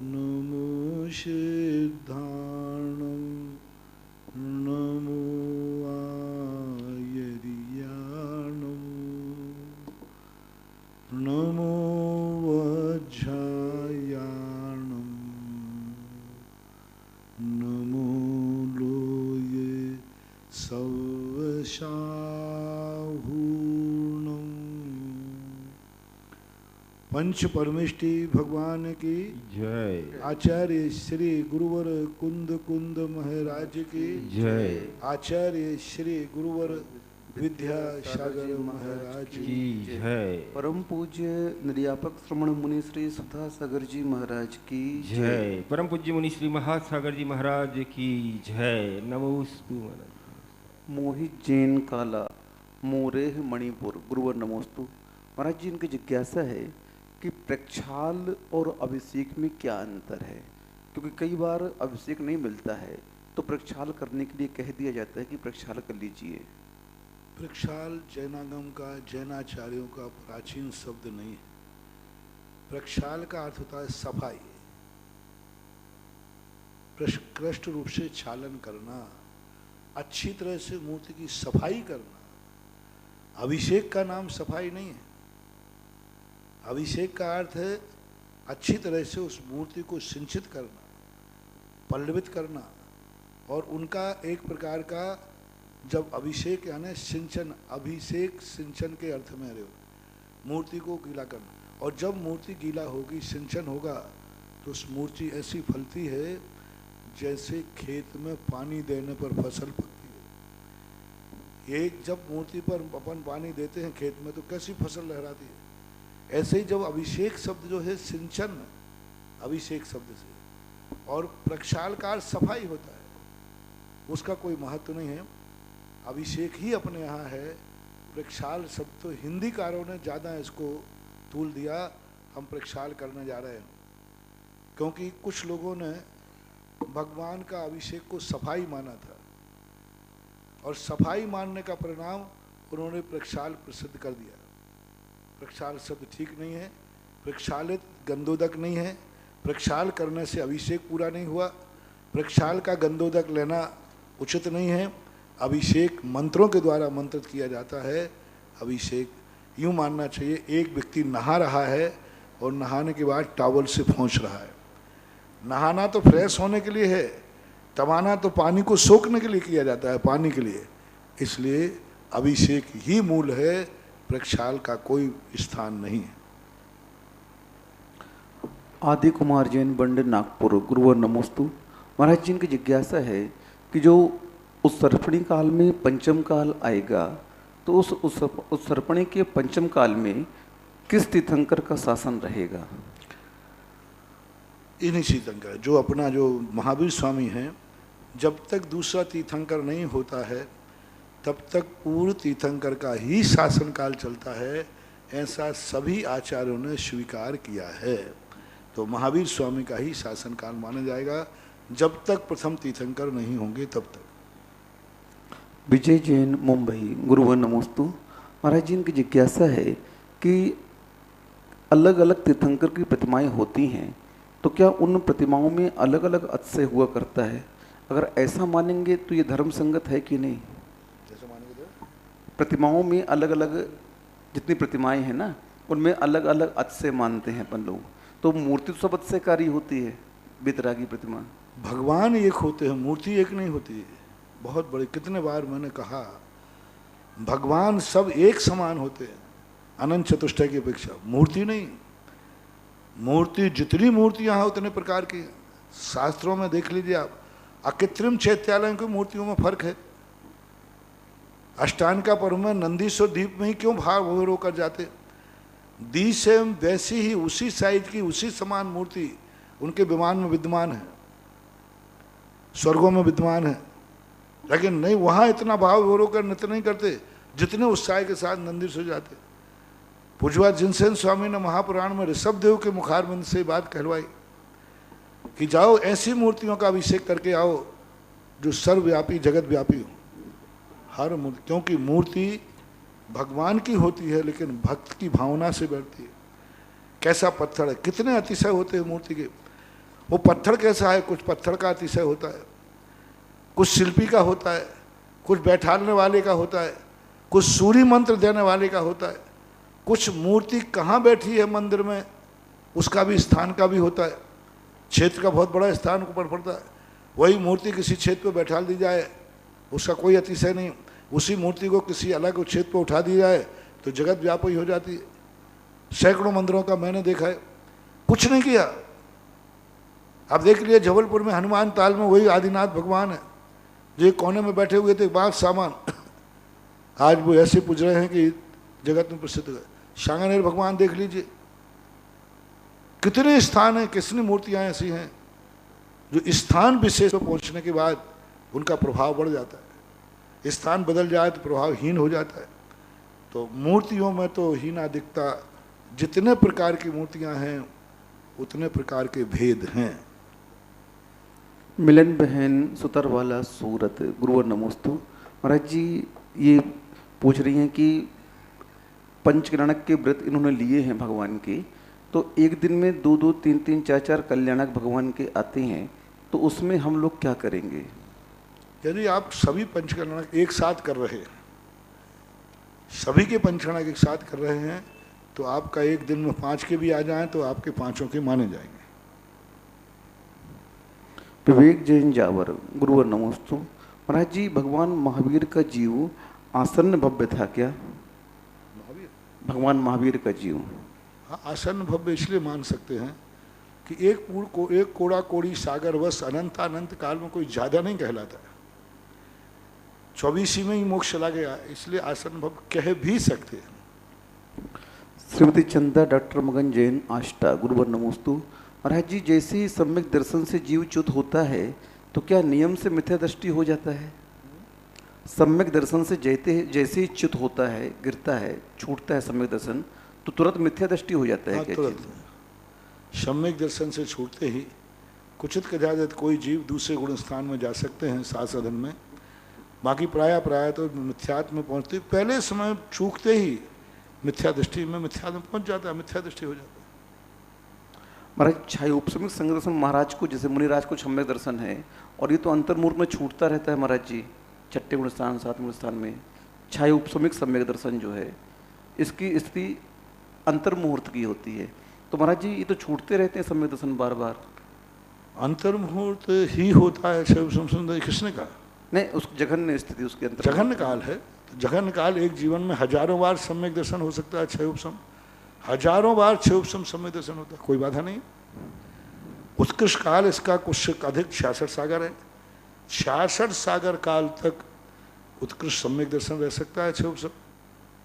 नमो सिद्धाणं नमो आयर्याणं नमो वज्रायाणं नमो लोये सवशाहूणं। पंच परमेष्टि भगवान की जय। आचार्य श्री गुरुवर कुंद कुंद महाराज की जय। आचार्य श्री गुरुवर विद्यासागर महाराज की जय। परम पूज्य निर्यापक श्रमण मुनि श्री सुधा सागर जी महाराज की जय। परम पूज्य मुनि श्री महासागर जी महाराज की जय। नमोस्तु महाराज। मोहित जैन काला मोरेह मणिपुर गुरुवर नमोस्तु। महाराज जी, इनकी जिज्ञासा है कि प्रक्षाल और अभिषेक में क्या अंतर है, क्योंकि कई बार अभिषेक नहीं मिलता है तो प्रक्षाल करने के लिए कह दिया जाता है कि प्रक्षाल कर लीजिए। प्रक्षाल जैनागम का, जैनाचार्यों का प्राचीन शब्द नहीं है। प्रक्षाल का अर्थ होता है सफाई, प्रकृष्ट रूप से छालन करना, अच्छी तरह से मूर्ति की सफाई करना। अभिषेक का नाम सफाई नहीं है। अभिषेक का अर्थ है अच्छी तरह से उस मूर्ति को सिंचित करना, पल्लवित करना, और उनका एक प्रकार का जब अभिषेक यानी सिंचन, अभिषेक सिंचन के अर्थ में रहे मूर्ति को गीला करना। और जब मूर्ति गीला होगी, सिंचन होगा, तो उस मूर्ति ऐसी फलती है जैसे खेत में पानी देने पर फसल पकती है। एक जब मूर्ति पर अपन पानी देते हैं खेत में तो कैसी फसल लहराती है, ऐसे ही जब अभिषेक शब्द जो है सिंचन, अभिषेक शब्द से, और प्रक्षाल का सफाई होता है, उसका कोई महत्व नहीं है। अभिषेक ही अपने यहाँ है। प्रक्षाल शब्द तो हिंदी कारों ने ज़्यादा इसको तूल दिया। हम प्रक्षाल करने जा रहे हैं क्योंकि कुछ लोगों ने भगवान का अभिषेक को सफाई माना था, और सफाई मानने का परिणाम उन्होंने प्रक्षाल प्रसिद्ध कर दिया। प्रक्षाल शब्द ठीक नहीं है। प्रक्षालित गंधोदक नहीं है। प्रक्षाल करने से अभिषेक पूरा नहीं हुआ। प्रक्षाल का गंधोदक लेना उचित नहीं है। अभिषेक मंत्रों के द्वारा मंत्रित किया जाता है। अभिषेक यूँ मानना चाहिए, एक व्यक्ति नहा रहा है और नहाने के बाद टॉवल से पोंछ रहा है। नहाना तो फ्रेश होने के लिए है, टमाना तो पानी को सोखने के लिए किया जाता है, पानी के लिए। इसलिए अभिषेक ही मूल है, प्रक्षाल का कोई स्थान नहीं है। आदि कुमार जैन बंड नागपुर गुरुवर नमोस्तु। महाराज जी, इनकी जिज्ञासा है कि जो उस सर्पणी काल में पंचम काल आएगा तो उस सर्पणी के पंचम काल में किस तीर्थंकर का शासन रहेगा? इन्हीं तीर्थंकर जो अपना जो महावीर स्वामी हैं, जब तक दूसरा तीर्थंकर नहीं होता है तब तक पूर्व तीर्थंकर का ही शासनकाल चलता है, ऐसा सभी आचार्यों ने स्वीकार किया है। तो महावीर स्वामी का ही शासनकाल माना जाएगा जब तक प्रथम तीर्थंकर नहीं होंगे तब तक। विजय जैन मुंबई गुरुवर नमोस्तु। महाराज जी, इनकी जिज्ञासा है कि अलग अलग तीर्थंकर की प्रतिमाएं होती हैं तो क्या उन प्रतिमाओं में अलग अलग अतिशय हुआ करता है? अगर ऐसा मानेंगे तो ये धर्म संगत है कि नहीं? जैसे मानेंगे तो प्रतिमाओं में अलग अलग जितनी प्रतिमाएं हैं ना, उनमें अलग अलग अतिशय मानते हैं अपन लोग, तो मूर्ति तो सब अतिशयकारी होती है। वितरागी प्रतिमा, भगवान एक होते हैं, मूर्ति एक नहीं होती है। बहुत बड़े, कितने बार मैंने कहा, भगवान सब एक समान होते हैं अनंत चतुष्टय की अपेक्षा, मूर्ति नहीं। मूर्ति जितनी मूर्तियां हैं उतने प्रकार की। शास्त्रों में देख लीजिए आप, अकृत्रिम चैत्यालयों की मूर्तियों में फर्क है। अष्टांगा पर्व में नंदीश्वर द्वीप में ही क्यों भाव होकर जाते? दी से वैसी ही उसी साइज की उसी समान मूर्ति उनके विमान में विद्यमान है, स्वर्गों में विद्यमान है, लेकिन नहीं वहाँ इतना भाव होकर नृत्य नहीं करते जितने उत्साह के साथ नंदीश्वर जाते। पूज्यपाद जिनसेन स्वामी ने महापुराण में ऋषभदेव के मुखारबिंद से बात कहलवाई कि जाओ ऐसी मूर्तियों का अभिषेक करके आओ जो सर्वव्यापी जगत व्यापी हो। हर मूर्ति, क्योंकि मूर्ति भगवान की होती है लेकिन भक्त की भावना से बैठती है। कैसा पत्थर है, कितने अतिशय होते हैं मूर्ति के। वो पत्थर कैसा है, कुछ पत्थर का अतिशय होता है, कुछ शिल्पी का होता है, कुछ बैठाने वाले का होता है, कुछ सूर्य मंत्र देने वाले का होता है, कुछ मूर्ति कहाँ बैठी है मंदिर में उसका भी, स्थान का भी होता है। क्षेत्र का बहुत बड़ा स्थान ऊपर पड़ता है, वही मूर्ति किसी क्षेत्र पर बैठा दी जाए उसका कोई अतिशय नहीं, उसी मूर्ति को किसी अलग क्षेत्र पर उठा दी जाए तो जगत व्यापी हो जाती है। सैकड़ों मंदिरों का मैंने देखा है, कुछ नहीं किया। आप देख लिए जबलपुर में हनुमान ताल में वही आदिनाथ भगवान है जो एक कोने में बैठे हुए थे, बात सामान आज वो ऐसे पूज रहे हैं कि जगत में प्रसिद्ध है। सांगानेर भगवान देख लीजिए, कितने स्थान हैं, कितनी मूर्तियां ऐसी हैं जो स्थान विशेष पर पहुंचने के बाद उनका प्रभाव बढ़ जाता है, स्थान बदल जाए तो प्रभावहीन हो जाता है। तो मूर्तियों में तो हीनादिकता, जितने प्रकार की मूर्तियां हैं उतने प्रकार के भेद हैं। मिलन बहन सुतरवाला सूरत, गुरुवर नमोस्तु। महाराज जी ये पूछ रही हैं कि पंचकल्याणक के व्रत इन्होंने लिए हैं भगवान के, तो एक दिन में 2-2, 3-3, 4-4 कल्याणक भगवान के आते हैं, तो उसमें हम लोग क्या करेंगे? यदि आप सभी पंचकल्याणक एक साथ कर रहे हैं, सभी के पंचकल्याणक एक साथ कर रहे हैं, तो आपका एक दिन में 5 के भी आ जाएं तो आपके 5 के माने जाएंगे। विवेक जैन जावर, गुरुवर नमोस्तु। महाराज जी भगवान महावीर का जीव आसन्न भव्य था क्या? महावीर, भगवान महावीर का जीव, हाँ, आसन्न भव्य इसलिए मान सकते हैं कि एक कोड़ा कोड़ी सागर वश अनंत काल में कोई ज्यादा नहीं कहलाता है। 24 में ही मोक्ष चला गया, इसलिए आसन्न भव्य कह भी सकते हैं। श्रीमती चंदा डॉक्टर मगन जैन आष्टा, गुरुवर नमोस्तु। महाराज जी जैसे ही सम्यक दर्शन से जीव च्युत होता है तो क्या नियम से मिथ्या दृष्टि हो जाता है? सम्यक दर्शन से जैसे ही च्युत होता है, गिरता है, छूटता है सम्यक दर्शन, तो तुरंत मिथ्या दृष्टि हो जाता है? हाँ, क्या तुरंत चीज? सम्यक दर्शन से छूटते ही कुचित कदाचित कोई जीव दूसरे गुण स्थान में जा सकते हैं साधन में, बाकी प्राय तो मिथ्यात्व में पहुँचते पहले समय चूकते ही मिथ्या दृष्टि में पहुँच जाता है, मिथ्या दृष्टि हो जाता है। महाराज छाया उपसमिक संग दर्शन महाराज को, जैसे मुनिराज को सम्यक दर्शन है और ये तो अंतर्मुहूर्त में छूटता रहता है महाराज जी, 6ठे गुण स्थान 7वें गुण स्थान में छाया उपसमिक सम्यक दर्शन जो है इसकी स्थिति अंतर्मुहूर्त की होती है, तो महाराज जी ये तो छूटते रहते हैं सम्यक दर्शन बार बार। अंतर्मुहूर्त ही होता है छाया, किसने कहा? नहीं, उस जघन्य स्थिति उसके अंतर जघन्य काल है, तो जघन्य काल एक जीवन में हजारों बार सम्यक दर्शन हो सकता है। छह उपसम हजारों बार छह उपसम सम्यक दर्शन होता है, कोई बाधा नहीं। उत्कृष्ट काल इसका कुछ अधिक 66 सागर है, 66 सागर काल तक उत्कृष्ट सम्यक दर्शन रह सकता है छह उपसम।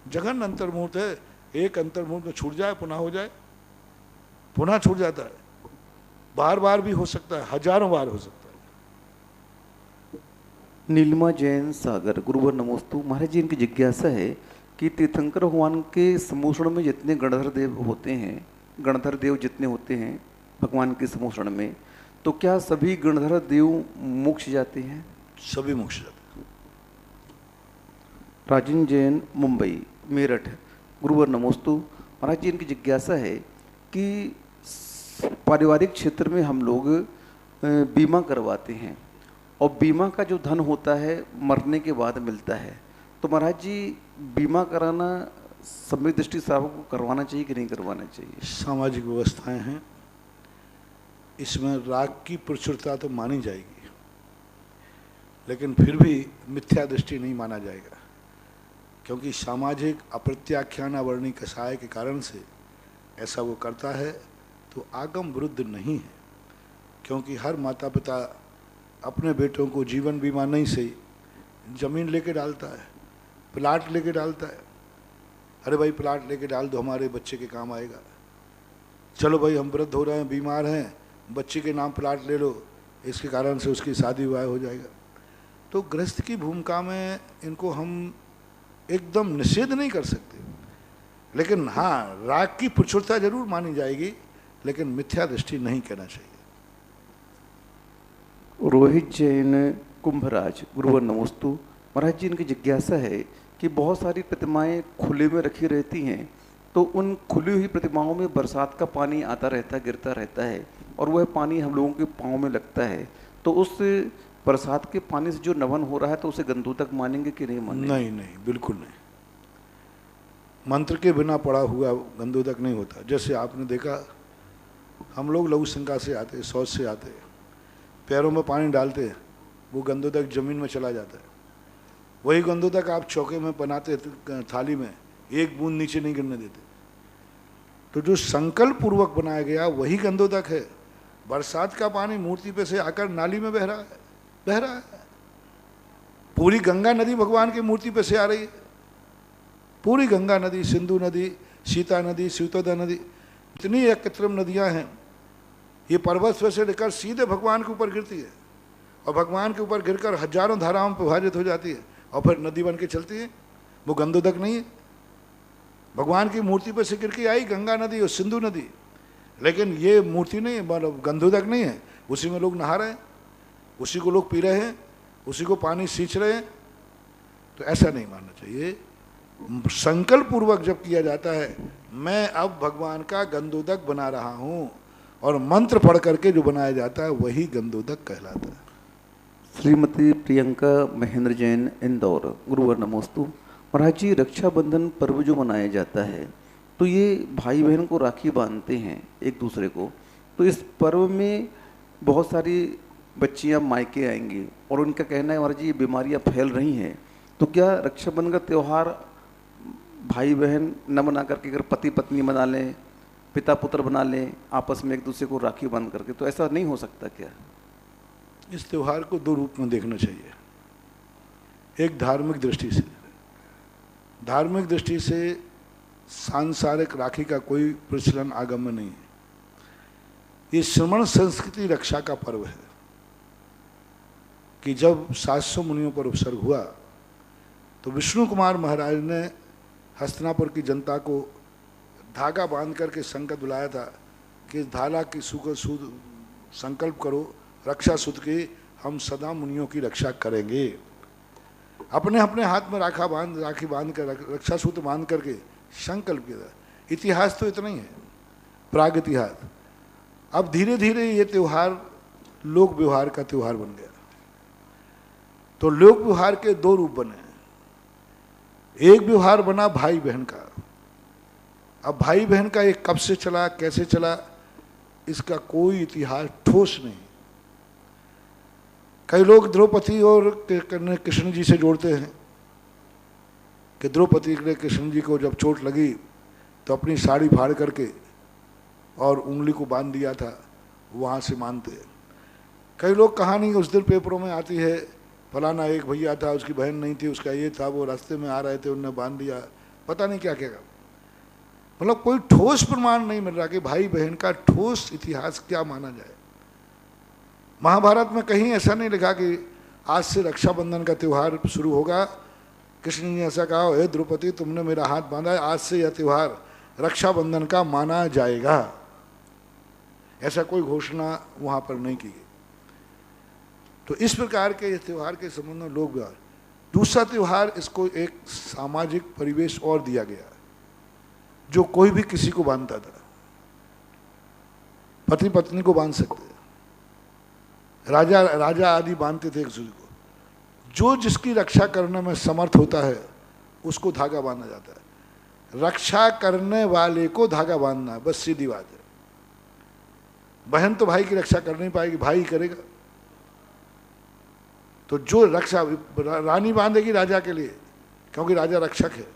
जघन्य अंतर्मुहूर्त है, एक अंतर्मुहूर्त में छूट जाए पुनः हो जाए, पुनः छूट जाता है, बार बार भी हो सकता है, हजारों बार हो सकता है। नीलिमा जैन सागर, गुरुवर नमोस्तु। महाराज जी इनकी जिज्ञासा है कि तीर्थंकर भगवान के समूषण में जितने गणधर देव होते हैं, गणधर देव जितने होते हैं भगवान के समूषण में, तो क्या सभी गणधर देव मोक्ष जाते हैं? सभी मोक्ष जाते हैं। राजन जैन मुंबई मेरठ, गुरुवर नमोस्तु। महाराज जी इनकी जिज्ञासा है कि पारिवारिक क्षेत्र में हम लोग बीमा करवाते हैं और बीमा का जो धन होता है मरने के बाद मिलता है, तो महाराज जी बीमा कराना सम्यक दृष्टि साहब को करवाना चाहिए कि नहीं करवाना चाहिए? सामाजिक व्यवस्थाएं हैं, इसमें राग की प्रचुरता तो मानी जाएगी, लेकिन फिर भी मिथ्या दृष्टि नहीं माना जाएगा, क्योंकि सामाजिक अप्रत्याख्यान वर्णी कसाय के कारण से ऐसा वो करता है, तो आगम विरुद्ध नहीं है। क्योंकि हर माता पिता अपने बेटों को जीवन बीमा नहीं सही जमीन लेके डालता है, प्लाट लेके डालता है। अरे भाई प्लाट लेके डाल दो, हमारे बच्चे के काम आएगा। चलो भाई हम वृद्ध हो रहे हैं, बीमार हैं, बच्चे के नाम प्लाट ले लो, इसके कारण से उसकी शादी विवाह हो जाएगा। तो गृहस्थ की भूमिका में इनको हम एकदम निषेध नहीं कर सकते, लेकिन हाँ राग की प्रचुरता जरूर मानी जाएगी, लेकिन मिथ्या दृष्टि नहीं कहना चाहिए। रोहित जैन कुंभराज, गुरुवर नमोस्तु। महाराज जी इनकी जिज्ञासा है कि बहुत सारी प्रतिमाएं खुले में रखी रहती हैं, तो उन खुली हुई प्रतिमाओं में बरसात का पानी आता रहता, गिरता रहता है, और वह पानी हम लोगों के पाँव में लगता है, तो उस बरसात के पानी से जो नमन हो रहा है तो उसे गंधोदक मानेंगे कि नहीं मानेंगे? नहीं नहीं, बिल्कुल नहीं। मंत्र के बिना पड़ा हुआ गंधोदक नहीं होता। जैसे आपने देखा, हम लोग लघु शंका से आते, शौच से आते, पैरों में पानी डालते, वो गंधोदक जमीन में चला जाता है। वही गंधोदक आप चौके में बनाते थाली में, एक बूंद नीचे नहीं गिरने देते। तो जो संकल्प पूर्वक बनाया गया वही गंधोदक है। बरसात का पानी मूर्ति पे से आकर नाली में बह रहा है, बह रहा है। पूरी गंगा नदी भगवान की मूर्ति पे से आ रही है, पूरी गंगा नदी, सिंधु नदी, सीता नदी, स्यूतोदा नदी, इतनी कृत्रिम नदियां हैं, ये पर्वत से लेकर सीधे भगवान के ऊपर गिरती है और भगवान के ऊपर गिरकर हजारों धाराओं में विभाजित हो जाती है और फिर नदी बन के चलती है। वो गंधोदक नहीं है, भगवान की मूर्ति पर से गिर के आई गंगा नदी और सिंधु नदी, लेकिन ये मूर्ति नहीं है, मतलब गंधोदक नहीं है। उसी में लोग नहा रहे हैं, उसी को लोग पी रहे हैं, उसी को पानी सींच रहे हैं। तो ऐसा नहीं मानना चाहिए। संकल्प पूर्वक जब किया जाता है, मैं अब भगवान का गंधोदक बना रहा हूँ, और मंत्र पढ़ करके जो बनाया जाता है वही गंधोदक कहलाता है। श्रीमती प्रियंका महेंद्र जैन, इंदौर। गुरुवर नमोस्तु। महाराज जी, रक्षाबंधन पर्व जो मनाया जाता है, तो ये भाई बहन को राखी बांधते हैं एक दूसरे को, तो इस पर्व में बहुत सारी बच्चियां मायके आएंगी और उनका कहना है महाराज जी ये बीमारियां फैल रही हैं, तो क्या रक्षाबंधन का त्यौहार भाई बहन न मना करके अगर पति पत्नी मना लें, पिता पुत्र बना लें, आपस में एक दूसरे को राखी बांध करके, तो ऐसा नहीं हो सकता क्या? इस त्यौहार को दो रूप में देखना चाहिए। एक धार्मिक दृष्टि से, धार्मिक दृष्टि से सांसारिक राखी का कोई प्रचलन आगम्य नहीं है। ये श्रमण संस्कृति रक्षा का पर्व है कि जब 700 मुनियों पर उपसर्ग हुआ तो विष्णु कुमार महाराज ने हस्तिनापुर की जनता को धागा बांध करके संकल्प बुलाया था कि धागा की सूद संकल्प करो, रक्षा सूत्र की, हम सदा मुनियों की रक्षा करेंगे। अपने अपने हाथ में राखी बांध कर, रक्षा सूत्र बांध करके संकल्प किया था। इतिहास तो इतना ही है, प्राग इतिहास। अब धीरे धीरे ये त्यौहार लोक व्यवहार का त्यौहार बन गया। तो लोक व्यवहार के दो रूप बने। एक व्यवहार बना भाई बहन का। अब भाई बहन का ये कब से चला, कैसे चला, इसका कोई इतिहास ठोस नहीं। कई लोग द्रौपदी और कृष्ण जी से जोड़ते हैं कि द्रौपदी ने कृष्ण जी को जब चोट लगी तो अपनी साड़ी फाड़ करके और उंगली को बांध दिया था, वहाँ से मानते हैं। कई लोग कहानी उस दिन पेपरों में आती है, फलाना एक भैया था, उसकी बहन नहीं थी, उसका ये था, वो रास्ते में आ रहे थे, उन्होंने बांध दिया, पता नहीं क्या क्या। मतलब कोई ठोस प्रमाण नहीं मिल रहा कि भाई बहन का ठोस इतिहास क्या माना जाए। महाभारत में कहीं ऐसा नहीं लिखा कि आज से रक्षाबंधन का त्यौहार शुरू होगा। कृष्ण ने ऐसा कहा, हे द्रौपदी तुमने मेरा हाथ बांधा है, आज से यह त्यौहार रक्षाबंधन का माना जाएगा। ऐसा कोई घोषणा वहां पर नहीं की गई। तो इस प्रकार के इस त्यौहार के संबंध में लोग व्यवहार। दूसरा त्यौहार, इसको एक सामाजिक परिवेश और दिया गया, जो कोई भी किसी को बांधता था। पति पत्नी को बांध सकते, राजा आदि बांधते थे एक दूसरे को। जो जिसकी रक्षा करने में समर्थ होता है उसको धागा बांधा जाता है। रक्षा करने वाले को धागा बांधना है, बस सीधी बात है। बहन तो भाई की रक्षा कर नहीं पाएगी, भाई करेगा। तो जो रक्षा, रानी बांधेगी राजा के लिए क्योंकि राजा रक्षक है।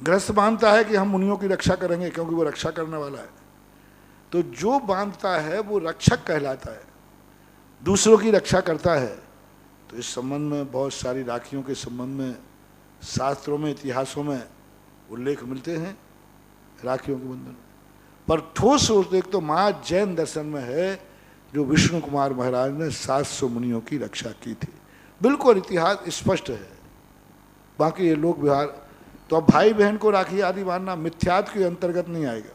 गृहस्थ बांधता है कि हम मुनियों की रक्षा करेंगे क्योंकि वो रक्षा करने वाला है। तो जो बांधता है वो रक्षक कहलाता है, दूसरों की रक्षा करता है। तो इस संबंध में बहुत सारी राखियों के संबंध में शास्त्रों में, इतिहासों में उल्लेख मिलते हैं राखियों के बंधन। पर ठोस एक तो महा जैन दर्शन में है, जो विष्णु कुमार महाराज ने 700 मुनियों की रक्षा की थी। बिल्कुल इतिहास स्पष्ट है। बाकी ये लोक व्यवहार, तो अब भाई बहन को राखी आदि बांधना मिथ्यात्व के अंतर्गत नहीं आएगा।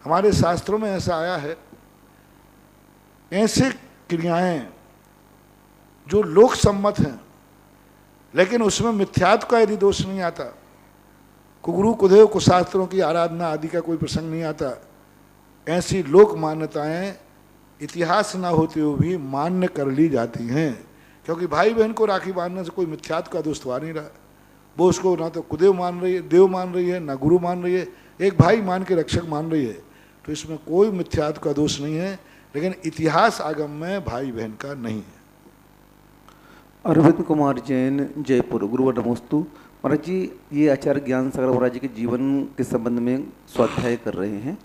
हमारे शास्त्रों में ऐसा आया है, ऐसे क्रियाएं जो लोक सम्मत हैं लेकिन उसमें मिथ्यात्व का यदि दोष नहीं आता, कुगुरु कुदेव कुशास्त्रों की आराधना आदि का कोई प्रसंग नहीं आता, ऐसी लोक मान्यताएं इतिहास ना होते हुए भी मान्य कर ली जाती हैं, क्योंकि भाई बहन को राखी बांधने से कोई मिथ्यात्व का दोष आ नहीं रहा। वो उसको ना तो कुदेव मान रही है, देव मान रही है, ना गुरु मान रही है, एक भाई मान के रक्षक मान रही है, तो इसमें कोई मिथ्यात्व का दोष नहीं है। लेकिन इतिहास आगम में भाई बहन का नहीं है। अरविंद कुमार जैन, जयपुर। गुरुवर नमोस्तु। महाराज जी, ये आचार्य ज्ञान सागर महाराज जी के जीवन के संबंध में स्वाध्याय कर रहे हैं,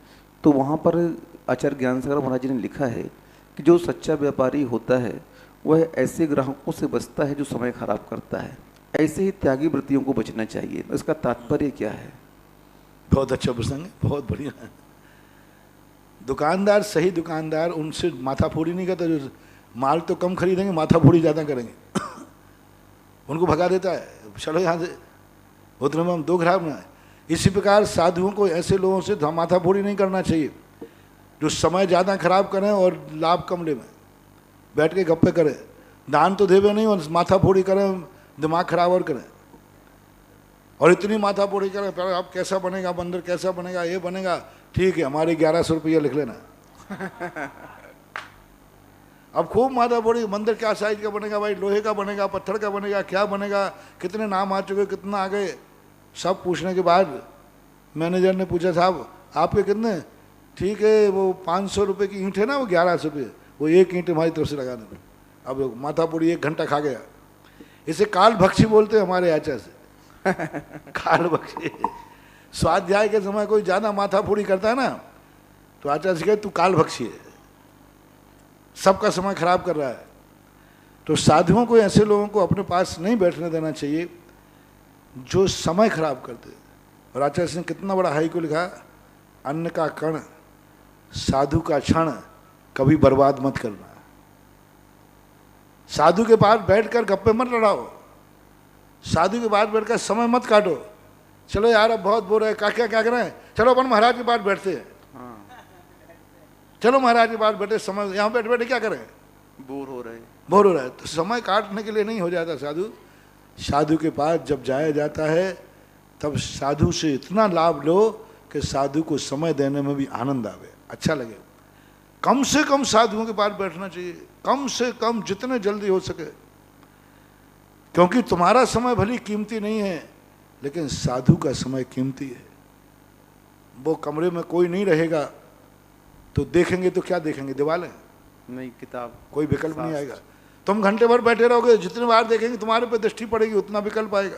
तो वहाँ पर आचार्य ज्ञान सागर महाराज जी ने लिखा है कि जो सच्चा व्यापारी होता है वह ऐसे ग्राहकों से बचता है जो समय खराब करता है, ऐसे ही त्यागी वृत्तियों को बचना चाहिए। इसका तात्पर्य क्या है? बहुत अच्छा प्रसंग है, बहुत बढ़िया है। दुकानदार, सही दुकानदार उनसे माथाफोड़ी नहीं करता, जो माल तो कम खरीदेंगे माथाफोड़ी ज़्यादा करेंगे उनको भगा देता है, चलो यहाँ से, उतने में हम दो ग्राहक ना। इसी प्रकार साधुओं को ऐसे लोगों से माथाफोड़ी नहीं करना चाहिए जो समय ज़्यादा खराब करें और लाभ कम ले में बैठ के गप्पे करें, दान तो देवे नहीं और माथाफोड़ी करें, दिमाग खराब और करें, और इतनी माथाफोड़ी करें, पर अब कैसा बनेगा मंदिर, कैसा बनेगा, ये बनेगा, ठीक है हमारे 1100 रुपया लिख लेना अब खूब माथाफोड़ी, मंदिर क्या साइज का बनेगा भाई, लोहे का बनेगा, पत्थर का बनेगा, क्या बनेगा, कितने नाम आ चुके, कितना आ गए, सब पूछने के बाद मैनेजर ने पूछा साहब आपके कितने, ठीक है वो 500 रुपये की ईंट है ना, वो 1100 रुपये, वो एक ईंट हमारी तरफ से लगा देना। अब माथाफोड़ी 1 घंटा खा गया। इसे काल भक्षी बोलते हैं हमारे आचार्य से काल भक्षी। स्वाध्याय के समय कोई ज़्यादा माथाफोड़ी करता है ना, तो आचार्य से कहे तू काल भक्षी है, सबका समय खराब कर रहा है। तो साधुओं को, ऐसे लोगों को अपने पास नहीं बैठने देना चाहिए जो समय खराब करते। और आचार्य ने कितना बड़ा हाई को लिखा, अन्न का कण साधु का क्षण कभी बर्बाद मत करना। साधु के पास बैठकर गप्पे मत लड़ाओ, साधु के पास बैठकर समय मत काटो। चलो यार अब बहुत बोर है, क्या करें, चलो अपन महाराज के पास बैठते हैं, चलो महाराज के पास बैठे, समय यहाँ बैठे बैठे क्या करें, बोर हो रहा है। तो समय काटने के लिए नहीं हो जाता साधु। साधु के पास जब जाया जाता है तब साधु से इतना लाभ लो कि साधु को समय देने में भी आनंद आवे, अच्छा लगे। कम से कम साधुओं के पास बैठना चाहिए, कम से कम जितने जल्दी हो सके, क्योंकि तुम्हारा समय भली कीमती नहीं है लेकिन साधु का समय कीमती है। वो कमरे में कोई नहीं रहेगा तो देखेंगे तो क्या देखेंगे, दीवारें नहीं, किताब, कोई विकल्प नहीं आएगा। तुम घंटे भर बैठे रहोगे, जितनी बार देखेंगे तुम्हारे पे दृष्टि पड़ेगी, उतना विकल्प आएगा।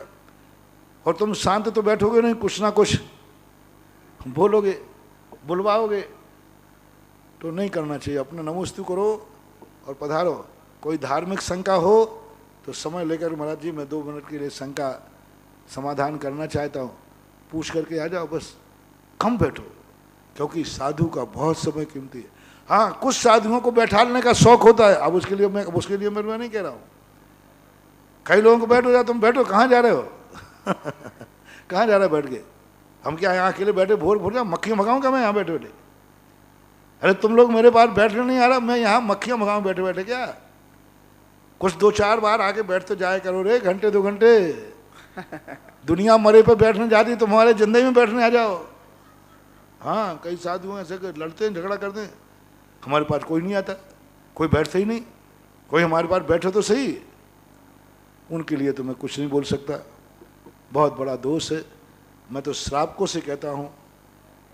और तुम शांत तो बैठोगे नहीं, कुछ ना कुछ बोलोगे, बुलवाओगे, तो नहीं करना चाहिए। अपना नमोस्तु करो और पधारो। कोई धार्मिक शंका हो तो समय लेकर, महाराज जी मैं 2 मिनट के लिए शंका समाधान करना चाहता हूँ, पूछ करके आ जाओ, बस कम बैठो, क्योंकि साधु का बहुत समय कीमती है। हाँ, कुछ साधुओं को बैठाने का शौक होता है, अब उसके लिए मैं नहीं कह रहा हूँ। कई लोगों को बैठो, जा तुम बैठो, कहाँ जा रहे हो कहाँ जा रहे हो बैठ के, हम क्या यहाँ अकेले बैठे भोर जा, मक्खियाँ भगाऊँ क्या मैं यहाँ बैठे बैठे? अरे तुम लोग मेरे पास बैठने नहीं आ रहा, मैं यहाँ मक्खियाँ भगाऊँ बैठे बैठे क्या? कुछ 2-4 बार आके बैठ तो जाए करो रे, घंटे 2 घंटे। दुनिया मरे पे बैठने जाती, तुम्हारे जिंदगी में बैठने आ जाओ। हाँ, कई साधु ऐसे लड़ते हैं, झगड़ा करते हैं, हमारे पास कोई नहीं आता, कोई बैठता ही नहीं, कोई हमारे पास बैठे तो सही। उनके लिए तो मैं कुछ नहीं बोल सकता, बहुत बड़ा दोष है। मैं तो श्रावकों से कहता हूँ,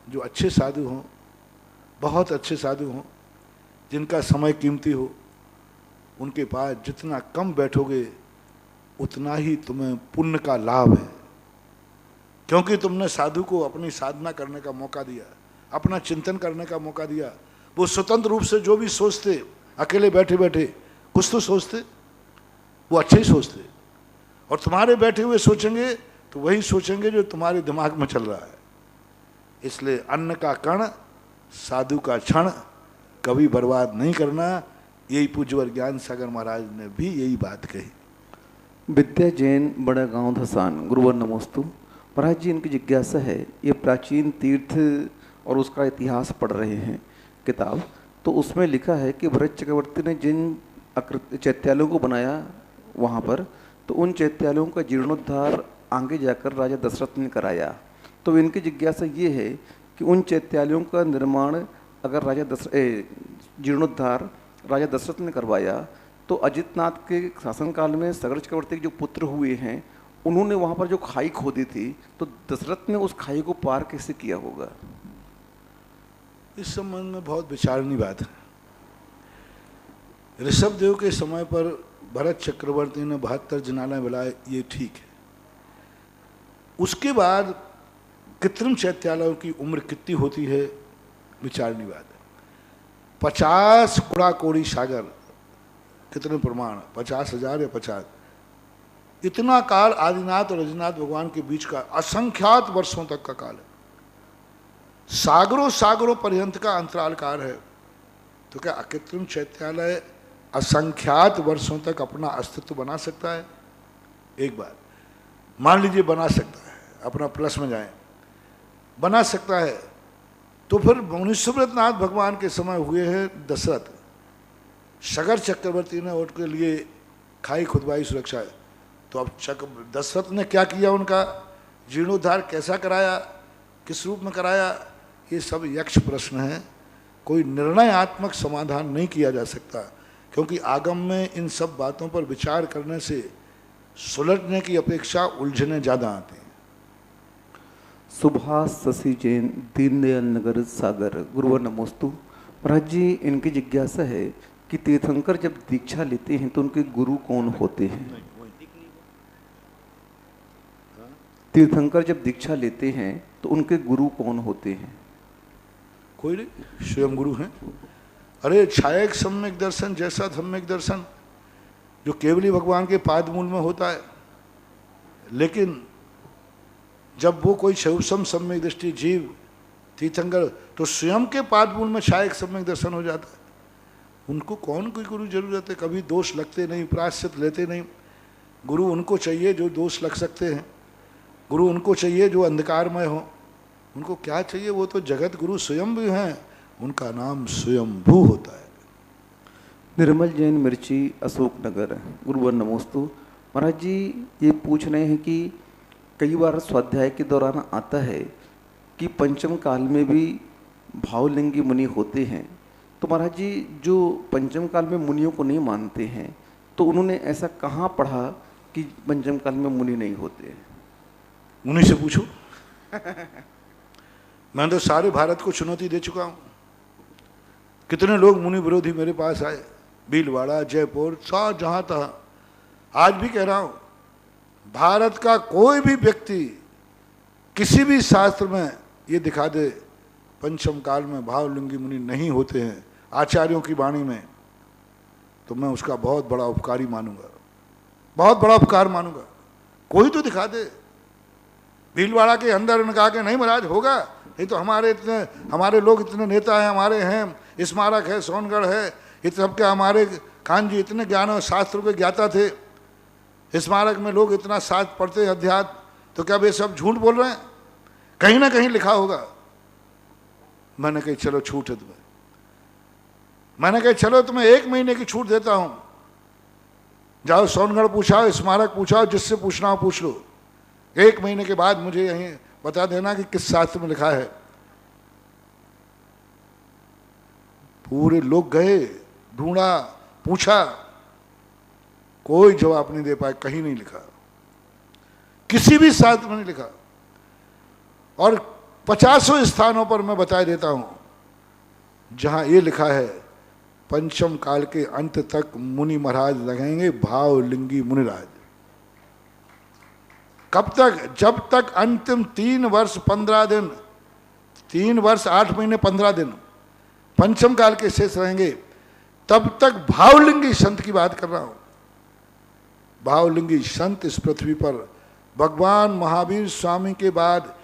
जो अच्छे साधु हों, बहुत अच्छे साधु हों, जिनका समय कीमती हो, उनके पास जितना कम बैठोगे उतना ही तुम्हें पुण्य का लाभ है, क्योंकि तुमने साधु को अपनी साधना करने का मौका दिया, अपना चिंतन करने का मौका दिया। वो स्वतंत्र रूप से जो भी सोचते, अकेले बैठे बैठे कुछ तो सोचते, वो अच्छे ही सोचते, और तुम्हारे बैठे हुए सोचेंगे तो वही सोचेंगे जो तुम्हारे दिमाग में चल रहा है। इसलिए अन्न का कण साधु का क्षण कभी बर्बाद नहीं करना, यही पूज्यवर ज्ञान सागर महाराज ने भी यही बात कही। विद्या जैन, बड़ा गांव धसान। गुरुवर नमोस्तु। महाराज जी, इनकी जिज्ञासा है, ये प्राचीन तीर्थ और उसका इतिहास पढ़ रहे हैं किताब, तो उसमें लिखा है कि भरत चक्रवर्ती ने जिन चैत्यालयों को बनाया वहाँ पर, तो उन चैत्यालयों का जीर्णोद्धार आगे जाकर राजा दशरथ ने कराया। तो इनकी जिज्ञासा ये है कि उन चैत्यालयों का निर्माण अगर जीर्णोद्धार राजा दशरथ ने करवाया तो अजितनाथ के शासनकाल में सगर चक्रवर्ती के जो पुत्र हुए हैं उन्होंने वहाँ पर जो खाई खोदी थी, तो दशरथ ने उस खाई को पार कैसे किया होगा? इस संबंध में बहुत विचारनीय बात है। ऋषभदेव के समय पर भरत चक्रवर्ती ने 72 जनालय बनाए, ये ठीक है। उसके बाद कृत्रिम चैत्यालयों की उम्र कितनी होती है, विचारनीय बात है। 50 कुड़ा कोड़ी सागर, कितने प्रमाण, 50,000 या 50, इतना काल आदिनाथ और रजनाथ भगवान के बीच का असंख्यात वर्षों तक का काल है। सागरों सागरों पर्यंत का अंतराल काल है। तो क्या अकृत्रिम चैत्यालय असंख्यात वर्षों तक अपना अस्तित्व बना सकता है? एक बात मान लीजिए बना सकता है, अपना प्लस में जाए, बना सकता है, तो फिर मुनिसुब्रतनाथ भगवान के समय हुए हैं दशरथ, सगर चक्रवर्ती ने उनके लिए खाई खुदवाई सुरक्षा है। तो अब दशरथ ने क्या किया, उनका जीर्णोद्धार कैसा कराया, किस रूप में कराया, ये सब यक्ष प्रश्न है। कोई निर्णयात्मक समाधान नहीं किया जा सकता, क्योंकि आगम में इन सब बातों पर विचार करने से सुलझने की अपेक्षा उलझने ज़्यादा आती हैं। सुभाष शशि जैन, दीनदयाल नगर सागर, गुरुवर नमोस्तु। महाराज जी, इनकी जिज्ञासा है कि तीर्थंकर जब दीक्षा लेते हैं तो उनके गुरु कौन होते हैं? तीर्थंकर जब दीक्षा लेते हैं तो उनके गुरु कौन होते हैं? कोई नहीं, स्वयं गुरु हैं। अरे छायक सम्यक दर्शन जैसा सम्यक दर्शन जो केवली भगवान के पाद मूल में होता है, लेकिन जब वो कोई शैवसम सम्यक दृष्टि जीव तीर्थंकर, तो स्वयं के पाद मूल में छायक सम्यक दर्शन हो जाता है। उनको कौन कोई गुरु जरूरत है? कभी दोष लगते नहीं, प्रायश्चित लेते नहीं। गुरु उनको चाहिए जो दोष लग सकते हैं, गुरु उनको चाहिए जो अंधकारमय हो। उनको क्या चाहिए? वो तो जगत गुरु स्वयं भी हैं, उनका नाम स्वयंभू होता है। निर्मल जैन, मिर्ची, अशोकनगर, गुरुवर नमोस्तु। महाराज जी, ये पूछ रहे हैं कि कई बार स्वाध्याय के दौरान आता है कि पंचम काल में भी भावलिंगी मुनि होते हैं। तो महाराज जी, जो पंचम काल में मुनियों को नहीं मानते हैं, तो उन्होंने ऐसा कहाँ पढ़ा कि पंचम काल में मुनि नहीं होते? मुनि से पूछो। मैं तो सारे भारत को चुनौती दे चुका हूँ। कितने लोग मुनि विरोधी मेरे पास आए, भीलवाड़ा, जयपुर, सब जहाँ तहाँ। आज भी कह रहा हूँ, भारत का कोई भी व्यक्ति किसी भी शास्त्र में ये दिखा दे पंचम काल में भावलिंगी मुनि नहीं होते हैं आचार्यों की वाणी में, तो मैं उसका बहुत बड़ा उपकारी मानूंगा, बहुत बड़ा उपकार मानूंगा। कोई तो दिखा दे। भीलवाड़ा के अंदर उन्होंने कहा कि नहीं महाराज होगा, नहीं तो हमारे लोग इतने नेता हैं, हमारे हैं, स्मारक है, सोनगढ़ है, ये सबके हमारे खान जी इतने ज्ञान और शास्त्रों के ज्ञाता थे, स्मारक में लोग इतना शास्त्र पढ़ते हैं, अध्यात्म, तो क्या वे सब झूठ बोल रहे हैं? कहीं ना कहीं लिखा होगा। मैंने कही चलो छूट है तुम्हें, मैंने कही चलो तुम्हें 1 महीने की छूट देता हूं, जाओ सोनगढ़ पूछाओ, स्मारक पूछाओ, जिससे पूछना हो पूछ लो। 1 महीने के बाद मुझे यहीं बता देना कि किस शास्त्र में लिखा है। पूरे लोग गए, ढूंढा, पूछा, कोई जवाब नहीं दे पाए, कहीं नहीं लिखा, किसी भी शास्त्र में नहीं लिखा। और 50 स्थानों पर मैं बता देता हूं जहां ये लिखा है पंचम काल के अंत तक मुनि महाराज लगेंगे भावलिंगी मुनिराज। कब तक? जब तक अंतिम 3 वर्ष 15 दिन, 3 वर्ष 8 महीने 15 दिन पंचम काल के शेष रहेंगे, तब तक भावलिंगी संत की बात कर रहा हूं। भावलिंगी संत इस पृथ्वी पर भगवान महावीर स्वामी के बाद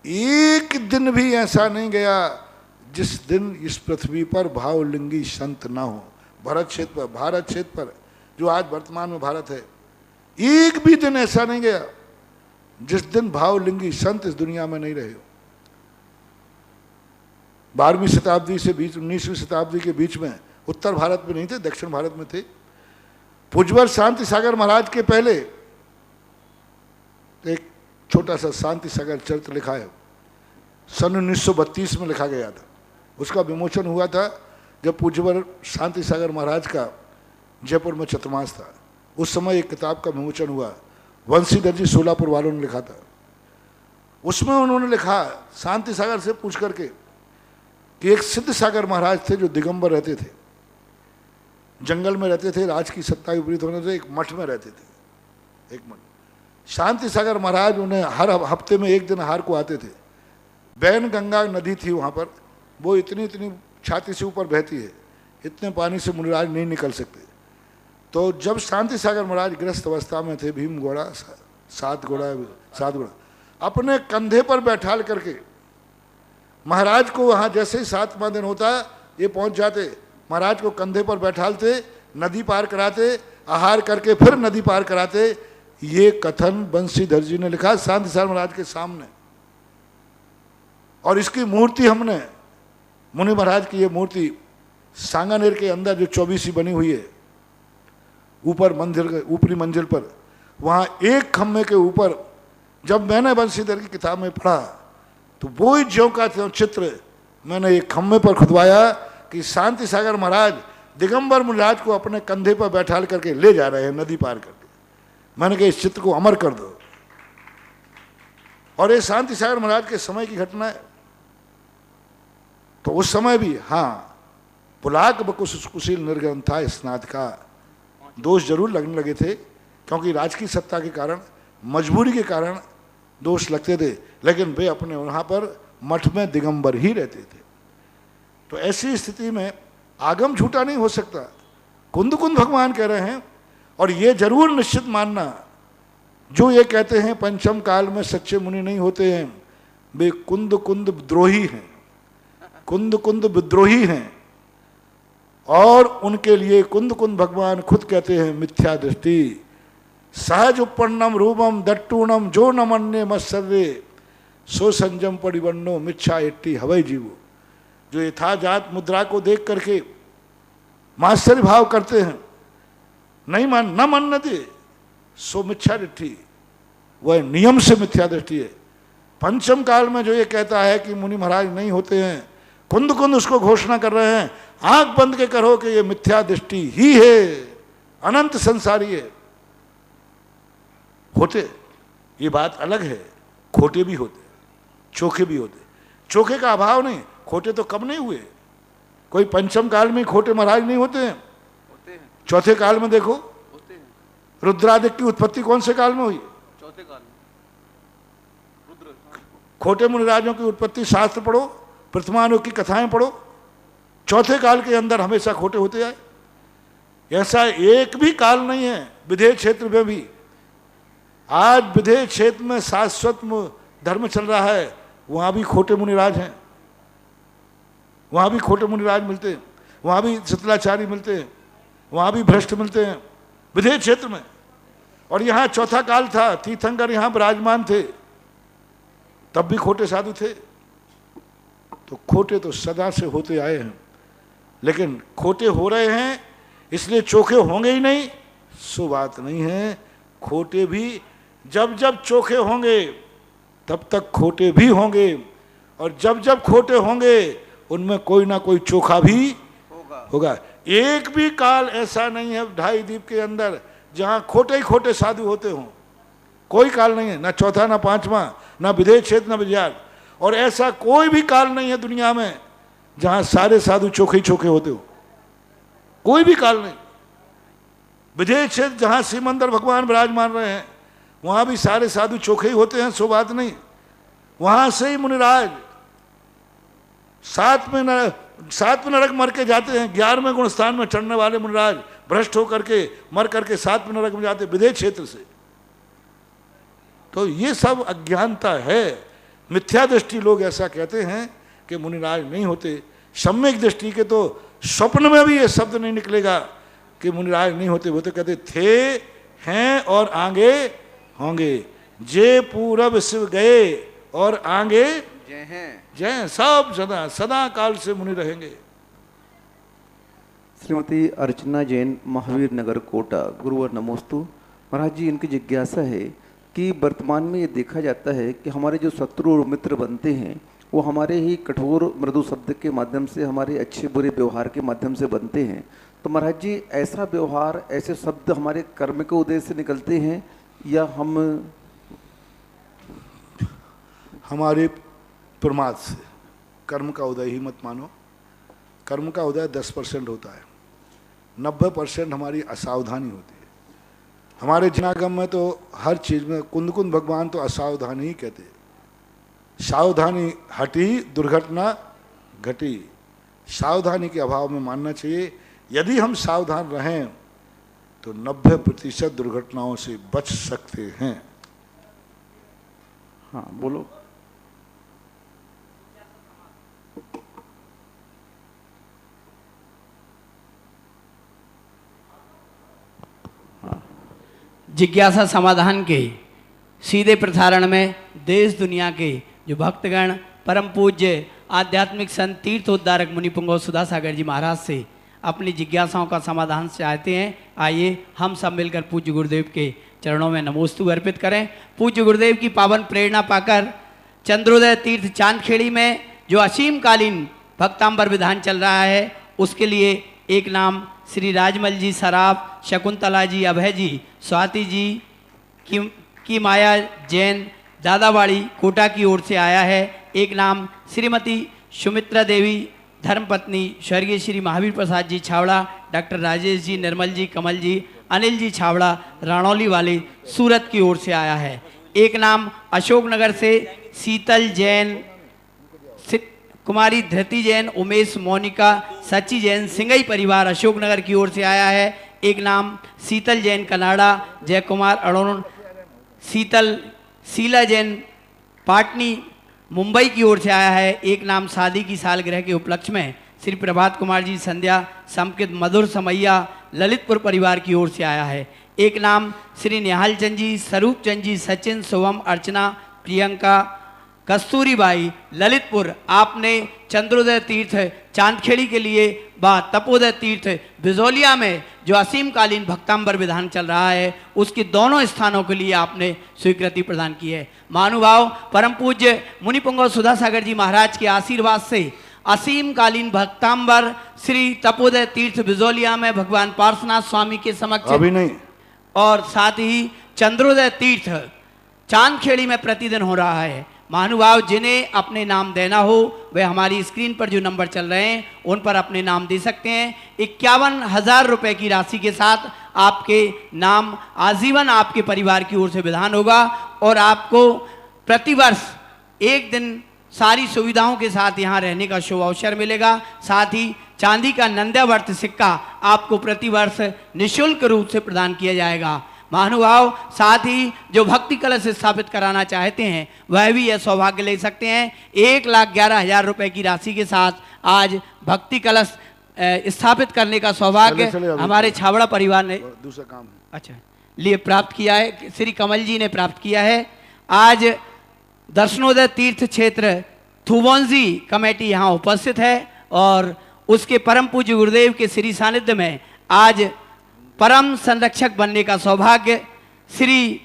एक दिन भी ऐसा नहीं गया जिस दिन इस पृथ्वी पर भावलिंगी संत ना हो। भारत क्षेत्र पर जो आज वर्तमान में भारत है, एक भी दिन ऐसा नहीं गया जिस दिन भावलिंगी संत इस दुनिया में नहीं रहे हो। 12वीं शताब्दी से 19वीं शताब्दी के बीच में उत्तर भारत में नहीं थे, दक्षिण भारत में थे। पूज्यवर शांति सागर महाराज के पहले एक छोटा सा शांति सागर चरित्र लिखा है, सन 1932 में लिखा गया था। उसका विमोचन हुआ था जब पूज्यवर शांति सागर महाराज का जयपुर में चतुर्मास था। उस समय एक किताब का विमोचन हुआ, वंशीधर जी सोलापुर वालों ने लिखा था। उसमें उन्होंने लिखा शांति सागर से पूछ करके कि एक सिद्ध सागर महाराज थे जो दिगंबर रहते थे, जंगल में रहते थे, राज की सत्ता विपरीत होने से एक मठ में रहते थे, एक मठ। शांति सागर महाराज उन्हें हर हफ्ते में एक दिन हार को आते थे। बैन गंगा नदी थी वहाँ पर, वो इतनी इतनी छाती से ऊपर बहती है, इतने पानी से मुनिराज नहीं निकल सकते। तो जब शांति सागर महाराज गृहस्थ अवस्था में थे, भीम घोड़ा सात घोड़ा अपने कंधे पर बैठाल करके महाराज को वहाँ जैसे ही 7वां दिन होता ये पहुँच जाते, महाराज को कंधे पर बैठालते, नदी पार कराते, आहार करके फिर नदी पार कराते। ये कथन बंशीधर जी ने लिखा शांति सागर महाराज के सामने। और इसकी मूर्ति हमने, मुनि महाराज की ये मूर्ति सांगानेर के अंदर जो 24 बनी हुई है, ऊपर मंदिर ऊपरी मंजिल पर, वहाँ एक खम्भे के ऊपर जब मैंने बंशीधर की किताब में पढ़ा तो वो ही ज्यों का त्यों चित्र मैंने एक खम्भे पर खुदवाया कि शांति सागर महाराज दिगंबर मुनिराज को अपने कंधे पर बैठाल करके ले जा रहे हैं नदी पार करके। मैंने कहा इस चित्र को अमर कर दो। और ये शांति सागर महाराज के समय की घटना है। तो उस समय भी हाँ, पुलाक बकुश कुशील निर्गम था स्नात का दोष जरूर लगने लगे थे, क्योंकि राज की सत्ता के कारण, मजबूरी के कारण दोष लगते थे, लेकिन वे अपने वहाँ पर मठ में दिगंबर ही रहते थे। तो ऐसी स्थिति में आगम झूठा नहीं हो सकता। कुंद कुंद भगवान कह रहे हैं, और ये जरूर निश्चित मानना, जो ये कहते हैं पंचम काल में सच्चे मुनि नहीं होते हैं, वे कुंद कुंद विद्रोही हैं, कुंद कुंद विद्रोही हैं। और उनके लिए कुंद कुंद भगवान खुद कहते हैं मिथ्या दृष्टि सहज उपन्नम रूपम दट्टूणम जो न मन्ने मत्सर्रे सो संजम परिवन्नो मिच्छा इट्टी हवई जीवो। जो यथाजात मुद्रा को देख करके मात्सर्य भाव करते हैं, नहीं मान न मानते सो मिथ्या दृष्टि, वह नियम से मिथ्या दृष्टि है। पंचम काल में जो ये कहता है कि मुनि महाराज नहीं होते हैं, कुंद कुंद उसको घोषणा कर रहे हैं, आंख बंद के करो कि ये मिथ्या दृष्टि ही है, अनंत संसारी है। होते, ये बात अलग है, खोटे भी होते, चोखे भी होते। चोखे का अभाव नहीं, खोटे तो कब नहीं हुए। कोई पंचम काल में खोटे महाराज नहीं होते हैं, चौथे काल में देखो रुद्रादिक की उत्पत्ति कौन से काल में हुई? चौथे काल में रुद्र। खोटे मुनिराजों की उत्पत्ति शास्त्र पढ़ो, प्रतिमानों की कथाएं पढ़ो, चौथे काल के अंदर हमेशा खोटे होते आए। ऐसा एक भी काल नहीं है विधेय क्षेत्र में भी। आज विधेय क्षेत्र में शाश्वत धर्म चल रहा है, वहां भी खोटे मुनिराज हैं, वहां भी खोटे मुनिराज मिलते हैं, वहां भी शीतलाचारी मिलते हैं, वहां भी भ्रष्ट मिलते हैं विधेय क्षेत्र में। और यहाँ चौथा काल था, तीर्थंकर यहाँ विराजमान थे, तब भी खोटे साधु थे। तो खोटे तो सदा से होते आए हैं, लेकिन खोटे हो रहे हैं इसलिए चोखे होंगे ही नहीं, सो बात नहीं है। खोटे भी जब जब चोखे होंगे तब तक खोटे भी होंगे, और जब जब खोटे होंगे उनमें कोई ना कोई चोखा भी होगा। एक भी काल ऐसा नहीं है 2.5 द्वीप के अंदर जहां खोटे ही खोटे साधु होते हों, कोई काल नहीं है, ना चौथा ना पांचवा, ना विधेय क्षेत्र ना विजयात। और ऐसा कोई भी काल नहीं है दुनिया में जहां सारे साधु चोखे ही चोखे होते हो, कोई भी काल नहीं। विधेय क्षेत्र जहां श्रीमंदर भगवान विराजमान रहे हैं वहां भी सारे साधु चोखे ही होते हैं, सो बात नहीं। वहां से ही मुनिराज 7 में नरक मर के जाते हैं, 11वें गुण स्थान में चढ़ने वाले मुनिराज भ्रष्ट होकर के मर करके 7 में नरक में जाते विधेय क्षेत्र से। तो ये सब अज्ञानता है, मिथ्या दृष्टि। लोग ऐसा कहते हैं कि मुनिराज नहीं होते। सम्यक दृष्टि के तो स्वप्न में भी ये शब्द नहीं निकलेगा कि मुनिराज नहीं होते। वो तो कहते थे, हैं और आगे होंगे। जे पूरब शिव गए और आगे जय हैं, जय सब सदा सदा काल से मुनि रहेंगे। श्रीमती अर्चना जैन, महावीर नगर, कोटा। गुरुवर नमोस्तु। महाराज जी, इनकी जिज्ञासा है कि वर्तमान में ये देखा जाता है कि हमारे जो शत्रु और मित्र बनते हैं वो हमारे ही कठोर मृदु शब्द के माध्यम से, हमारे अच्छे बुरे व्यवहार के माध्यम से बनते हैं। तो महाराज जी, ऐसा व्यवहार, ऐसे शब्द हमारे कर्म के उदय से निकलते हैं या हमारे प्रमाद से? कर्म का उदय ही मत मानो। कर्म का उदय 10% होता है, 90% हमारी असावधानी होती है। हमारे जनागम में तो हर चीज में कुंद कुंद भगवान तो असावधानी ही कहते हैं। सावधानी हटी दुर्घटना घटी। सावधानी के अभाव में मानना चाहिए, यदि हम सावधान रहें तो 90% दुर्घटनाओं से बच सकते हैं। हाँ बोलो। जिज्ञासा समाधान के सीधे प्रसारण में देश दुनिया के जो भक्तगण परम पूज्य आध्यात्मिक संत तीर्थोद्धारक मुनि पुंगव सुधा सागर जी महाराज से अपनी जिज्ञासाओं का समाधान चाहते हैं, आइए हम सब मिलकर पूज्य गुरुदेव के चरणों में नमोस्तु अर्पित करें। पूज्य गुरुदेव की पावन प्रेरणा पाकर चंद्रोदय तीर्थ चांदखेड़ी में जो असीमकालीन भक्तांबर विधान चल रहा है, उसके लिए एक नाम श्री राजमल जी सराफ, शकुंतला जी, अभय जी, स्वाति जी की माया जैन दादावाड़ी कोटा की ओर से आया है। एक नाम श्रीमती सुमित्रा देवी धर्मपत्नी स्वर्गीय श्री महावीर प्रसाद जी छावड़ा, डॉक्टर राजेश जी, निर्मल जी, कमल जी, अनिल जी छावड़ा राणौली वाले सूरत की ओर से आया है। एक नाम अशोकनगर से शीतल जैन, कुमारी धृति जैन, उमेश, मोनिका, सची जैन सिंगई परिवार अशोकनगर की ओर से आया है। एक नाम शीतल जैन कनाडा, जय कुमार अरुण, शीला जैन पाटनी मुंबई की ओर से आया है। एक नाम शादी की सालगिरह के उपलक्ष्य में श्री प्रभात कुमार जी संध्या समकित मधुर समैया ललितपुर परिवार की ओर से आया है। एक नाम श्री निहाल चंद जी, स्वरूप चंद जी, सचिन, शुभम, अर्चना, प्रियंका, कस्तूरीबाई ललितपुर। आपने चंद्रोदय तीर्थ चांदखेड़ी के लिए व तपोदय तीर्थ बिजौलिया में जो असीमकालीन भक्तांबर विधान चल रहा है, उसके दोनों स्थानों के लिए आपने स्वीकृति प्रदान की है। महानुभाव परम पूज्य मुनि पुंगव सुधा सागर जी महाराज के आशीर्वाद से असीमकालीन भक्तांबर श्री तपोदय तीर्थ बिजौलिया में भगवान पार्श्वनाथ स्वामी के समक्ष अभी नहीं, और साथ ही चंद्रोदय तीर्थ चांदखेड़ी में प्रतिदिन हो रहा है। महानुभाव जिन्हें अपने नाम देना हो वे हमारी स्क्रीन पर जो नंबर चल रहे हैं उन पर अपने नाम दे सकते हैं। 51,000 रुपए की राशि के साथ आपके नाम आजीवन आपके परिवार की ओर से विधान होगा और आपको प्रतिवर्ष एक दिन सारी सुविधाओं के साथ यहाँ रहने का शुभ अवसर मिलेगा। साथ ही चांदी का नंद्यावर्त सिक्का आपको प्रतिवर्ष निःशुल्क रूप से प्रदान किया जाएगा। महानुभाव साथ ही जो भक्ति कलश स्थापित कराना चाहते हैं वह भी यह सौभाग्य ले सकते हैं। 1,11,000 रुपए की राशि के साथ आज भक्ति कलश स्थापित करने का सौभाग्य हमारे छावड़ा परिवार ने दूसरा काम अच्छा लिए प्राप्त किया है, श्री कमल जी ने प्राप्त किया है। आज दर्शनोदय तीर्थ क्षेत्र थुवोंजी कमेटी यहाँ उपस्थित है और उसके परम पूज्य गुरुदेव के श्री सानिध्य में आज परम संरक्षक बनने का सौभाग्य श्री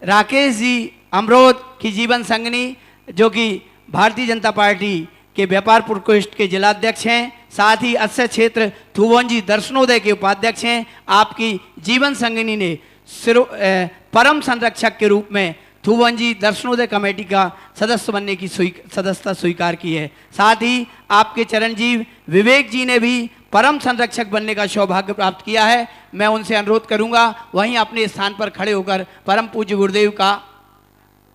राकेश जी अमरोद की जीवन संगनी, जो कि भारतीय जनता पार्टी के व्यापार प्रकोष्ठ के जिलाध्यक्ष हैं, साथ ही अक्षय क्षेत्र थुवोंजी दर्शनोदय के उपाध्यक्ष हैं। आपकी जीवन संगनी ने परम संरक्षक के रूप में थुवोंजी दर्शनोदय कमेटी का सदस्य बनने की सदस्यता स्वीकार की है। साथ ही आपके चरणजीव विवेक जी ने भी परम संरक्षक बनने का सौभाग्य प्राप्त किया है। मैं उनसे अनुरोध करूंगा वहीं अपने स्थान पर खड़े होकर परम पूज्य गुरुदेव का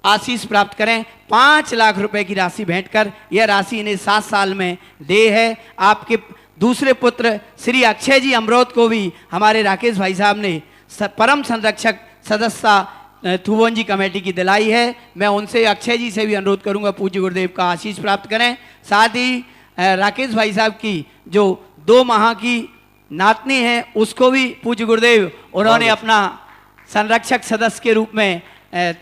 आशीष प्राप्त करें। 5 लाख रुपए की राशि भेंट कर यह राशि इन्हें 7 साल में दे है। आपके दूसरे पुत्र श्री अक्षय जी अमरोद को भी हमारे राकेश भाई साहब ने परम संरक्षक सदस्यता थुवोंजी कमेटी की दिलाई है। मैं उनसे अक्षय जी से भी अनुरोध करूंगा पूज्य गुरुदेव का आशीष प्राप्त करें। साथ ही राकेश भाई साहब की जो 2 माह की नातनी है उसको भी पूज्य गुरुदेव उन्होंने अपना संरक्षक सदस्य के रूप में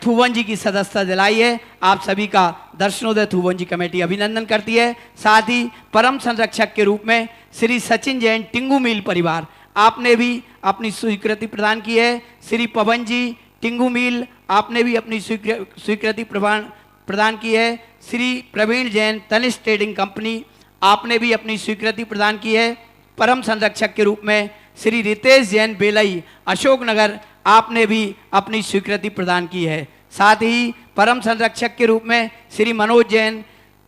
थुवोंजी की सदस्यता दिलाई है। आप सभी का दर्शनोदय थुवोंजी कमेटी अभिनंदन करती है। साथ ही परम संरक्षक के रूप में श्री सचिन जैन टिंगू मिल परिवार, आपने भी अपनी स्वीकृति प्रदान की है। श्री पवन जी टिंगू मिल, आपने भी अपनी स्वीकृति प्रदान की है। श्री प्रवीण जैन तनिष्क ट्रेडिंग कंपनी, आपने भी अपनी स्वीकृति प्रदान की है। परम संरक्षक के रूप में श्री रितेश जैन बेलई अशोकनगर, आपने भी अपनी स्वीकृति प्रदान की है। साथ ही परम संरक्षक के रूप में श्री मनोज जैन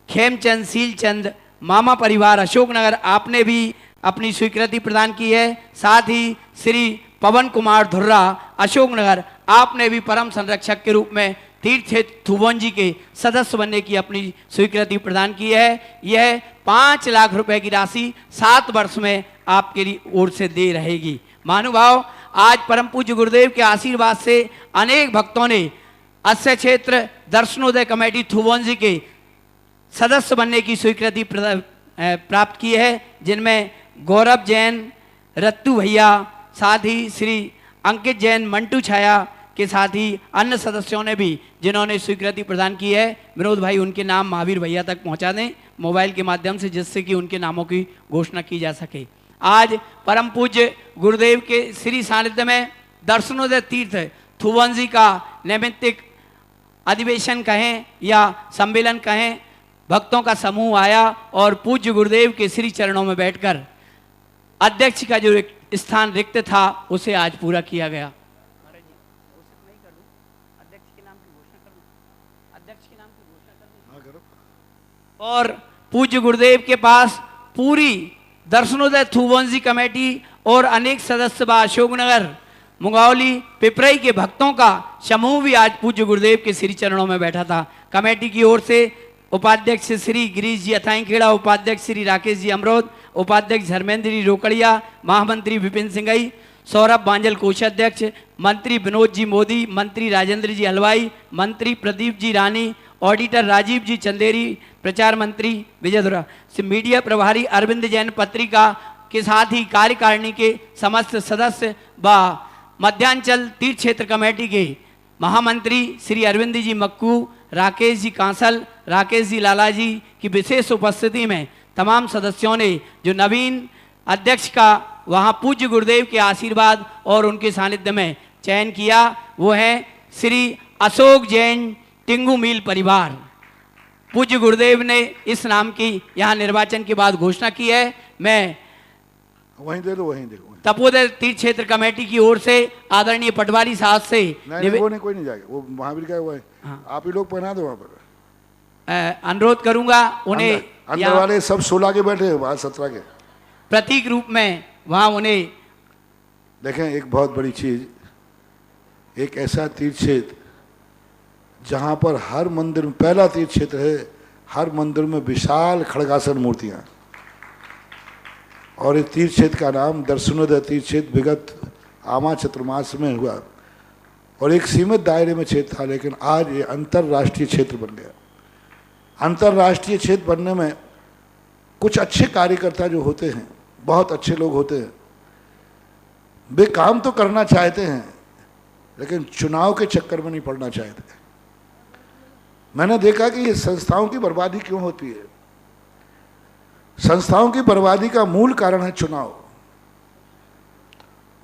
खेमचंद सीलचंद मामा परिवार अशोकनगर, आपने भी अपनी स्वीकृति प्रदान की है। साथ ही श्री पवन कुमार धुर्रा अशोकनगर, आपने भी परम संरक्षक के रूप में तीर्थ क्षेत्र थुबोंजी के सदस्य बनने की अपनी स्वीकृति प्रदान की है। यह 5 लाख रुपए की राशि 7 वर्ष में आपके ओर से दे रहेगी। महानुभाव, आज परम पूज्य गुरुदेव के आशीर्वाद से अनेक भक्तों ने अस्य क्षेत्र दर्शनोदय कमेटी थुबोंजी के सदस्य बनने की स्वीकृति प्राप्त की है, जिनमें गौरव जैन, रत्तू भैया, साथ ही श्री अंकित जैन, मंटू छाया के साथ ही अन्य सदस्यों ने भी जिन्होंने स्वीकृति प्रदान की है। विनोद भाई उनके नाम महावीर भैया तक पहुंचा दें मोबाइल के माध्यम से, जिससे कि उनके नामों की घोषणा की जा सके। आज परम पूज्य गुरुदेव के श्री सानिध्य में दर्शनोदय तीर्थ थुबोंजी का नैमित्तिक अधिवेशन कहें या सम्मेलन कहें, भक्तों का समूह आया और पूज्य गुरुदेव के श्री चरणों में बैठकर अध्यक्ष का जो स्थान रिक्त था उसे आज पूरा किया गया। और पूज्य गुरुदेव के पास पूरी दर्शनोदय थुबोंजी कमेटी और अनेक सदस्य व अशोकनगर, मुंगौली, पिपरई के भक्तों का समूह भी आज पूज्य गुरुदेव के श्री चरणों में बैठा था। कमेटी की ओर से उपाध्यक्ष श्री गिरीश जी अथाईखेड़ा, उपाध्यक्ष श्री राकेश जी अमरोद, उपाध्यक्ष धर्मेंद्र जी रोकड़िया, महामंत्री विपिन सिंघई, सौरभ बांजल कोषाध्यक्ष, मंत्री विनोद जी मोदी, मंत्री राजेंद्र जी हलवाई, मंत्री प्रदीप जी रानी, ऑडिटर राजीव जी चंदेरी, प्रचार मंत्री विजय धुरा, मीडिया प्रभारी अरविंद जैन पत्रिका के साथ ही कार्यकारिणी के समस्त सदस्य व मध्यांचल तीर्थ क्षेत्र कमेटी के महामंत्री श्री अरविंद जी मक्कू, राकेश जी कांसल, राकेश जी लाला जी की विशेष उपस्थिति में तमाम सदस्यों ने जो नवीन अध्यक्ष का वहाँ पूज्य गुरुदेव के आशीर्वाद और उनके सानिध्य में चयन किया, वो है श्री अशोक जैन टिंगू मील परिवार। पूज्य गुरुदेव ने इस नाम की यहाँ निर्वाचन के बाद घोषणा की है। मैं वहीं दे दो, वहीं दे दो। तपोदय तीर्थ क्षेत्र कमेटी की ओर से आदरणीय पटवारी साहब से कोई नहीं जाएगा, वो महावीर का हुआ है। हाँ। आप ही लोग पहना दो वहाँ पर। अनुरोध करूंगा उन्हें अंदर वाले सब 16 के बैठे हैं, बाहर 17 के प्रतीक रूप में वहाँ उन्हें देखें। एक बहुत बड़ी चीज, एक ऐसा तीर्थ क्षेत्र जहाँ पर हर मंदिर में, पहला तीर्थ क्षेत्र है, हर मंदिर में विशाल खड़गासन मूर्तियाँ, और इस तीर्थ क्षेत्र का नाम दर्शनोदय तीर्थ क्षेत्र विगत आमा चतुर्मास में हुआ और एक सीमित दायरे में क्षेत्र था, लेकिन आज ये अंतर्राष्ट्रीय क्षेत्र बन गया। अंतर्राष्ट्रीय क्षेत्र बनने में कुछ अच्छे कार्यकर्ता जो होते हैं, बहुत अच्छे लोग होते हैं, वे काम तो करना चाहते हैं लेकिन चुनाव के चक्कर में नहीं पड़ना चाहते। मैंने देखा कि ये संस्थाओं की बर्बादी क्यों होती है। संस्थाओं की बर्बादी का मूल कारण है चुनाव।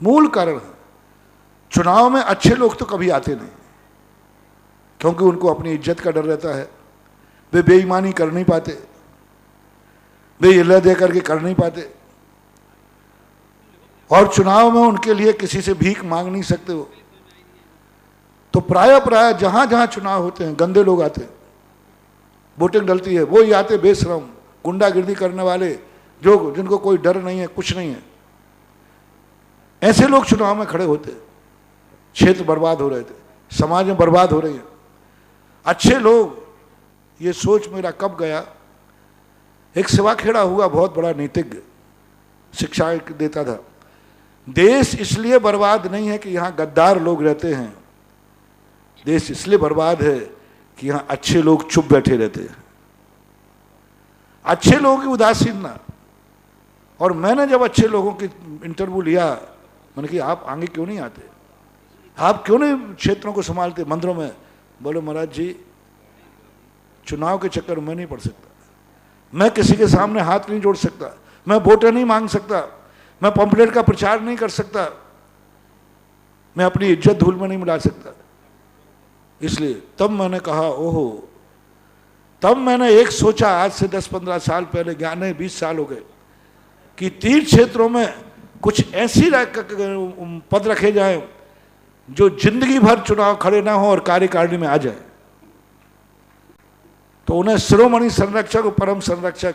मूल कारण है चुनाव में अच्छे लोग तो कभी आते नहीं, क्योंकि उनको अपनी इज्जत का डर रहता है। वे बेईमानी कर नहीं पाते, वे इल्ला दे करके कर नहीं पाते, और चुनाव में उनके लिए किसी से भीख मांग नहीं सकते वो। तो प्राय जहां जहां चुनाव होते हैं गंदे लोग आते हैं, वोटिंग डलती है, वो ही आते बेशरम गुंडागिर्दी करने वाले, जो जिनको कोई डर नहीं है, कुछ नहीं है, ऐसे लोग चुनाव में खड़े होते। क्षेत्र बर्बाद हो रहे थे, समाज में बर्बाद हो रही है। अच्छे लोग, ये सोच मेरा कब गया, एक सेवाखेड़ा हुआ बहुत बड़ा नीतिज्ञ, शिक्षा देता था। देश इसलिए बर्बाद नहीं है कि यहाँ गद्दार लोग रहते हैं, देश इसलिए बर्बाद है कि यहाँ अच्छे लोग चुप बैठे रहते हैं, अच्छे लोगों की उदासीनता। और मैंने जब अच्छे लोगों की इंटरव्यू लिया, मैंने कहा आप आगे क्यों नहीं आते, आप क्यों नहीं क्षेत्रों को संभालते मंदिरों में। बोले महाराज जी चुनाव के चक्कर में नहीं पड़ सकता, मैं किसी के सामने हाथ नहीं जोड़ सकता, मैं वोटें नहीं मांग सकता, मैं पंपलेट का प्रचार नहीं कर सकता, मैं अपनी इज्जत धूल में नहीं मिला सकता। इसलिए तब मैंने कहा ओहो, तब मैंने एक सोचा, आज से 10-15 साल पहले, 20 साल हो गए, कि तीर्थ क्षेत्रों में कुछ ऐसी पद रखे जाएं जो जिंदगी भर चुनाव खड़े ना हो और कार्यकारिणी में आ जाए। तो उन्हें शिरोमणि संरक्षक और परम संरक्षक,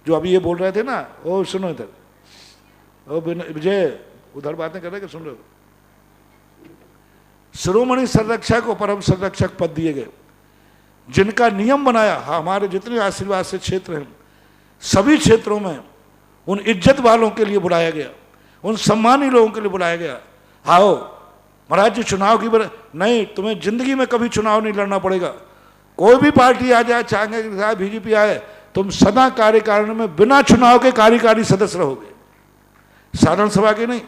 जो अभी ये बोल रहे थे ना, वो सुनो इधर, वो विजय उधर बातें कर रहे, सुन रहे हो? शिरोमणि संरक्षक और परम संरक्षक पद दिए गए, जिनका नियम बनाया। हमारे जितने आशीर्वाद से क्षेत्र हैं, सभी क्षेत्रों में उन इज्जत वालों के लिए बुलाया गया, उन सम्मानी लोगों के लिए बुलाया गया। आओ महाराज जी, चुनाव की नहीं, तुम्हें जिंदगी में कभी चुनाव नहीं लड़ना पड़ेगा। कोई भी पार्टी आ जाए, चाहे बीजेपी आए, तुम सदा कार्यकारिणी में बिना चुनाव के कार्यकारी सदस्य रहोगे, साधारण सभा के नहीं।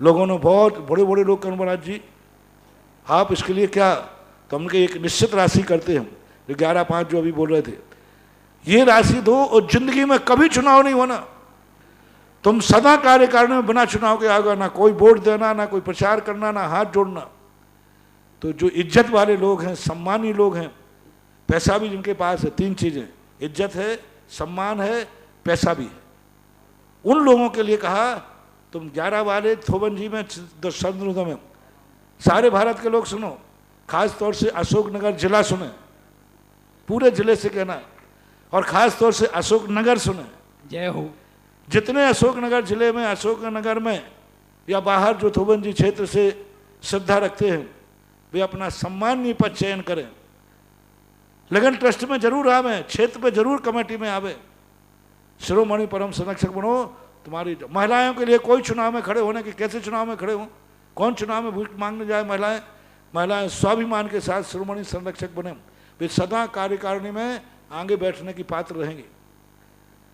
लोगों ने बहुत बड़े बड़े लोग कहा, महाराज जी आप इसके लिए क्या, तो हमने एक निश्चित राशि करते हैं, जो 11-5 जो अभी बोल रहे थे, ये राशि दो और जिंदगी में कभी चुनाव नहीं होना, तुम सदा कार्यकारिणी में बिना चुनाव के आओगे, ना कोई वोट देना, ना कोई प्रचार करना, ना हाथ जोड़ना। तो जो इज्जत वाले लोग हैं, सम्मानी लोग हैं, पैसा भी जिनके पास है, 3 चीजें, इज्जत है, सम्मान है, पैसा भी है, उन लोगों के लिए कहा तुम 11 वाले थोबन जी में, सर्वोदय में, सारे भारत के लोग सुनो, खास तौर से अशोकनगर जिला सुने, पूरे जिले से कहना, और खास तौर से अशोकनगर सुने। जय हो। जितने अशोकनगर जिले में, अशोकनगर में या बाहर जो थोबन जी क्षेत्र से श्रद्धा रखते हैं, वे अपना सम्मानीय पद चयन करें। लगन ट्रस्ट में जरूर आवे, क्षेत्र में जरूर कमेटी में आवे, शिरोमणि परम संरक्षक बनो। तुम्हारी महिलाओं के लिए कोई चुनाव में खड़े होने के, कैसे चुनाव में खड़े हो, कौन चुनाव में वोट मांगने जाए? महिलाएं स्वाभिमान के साथ शिरोमणि संरक्षक बने, वे सदा कार्यकारिणी में आगे बैठने की पात्र रहेंगे।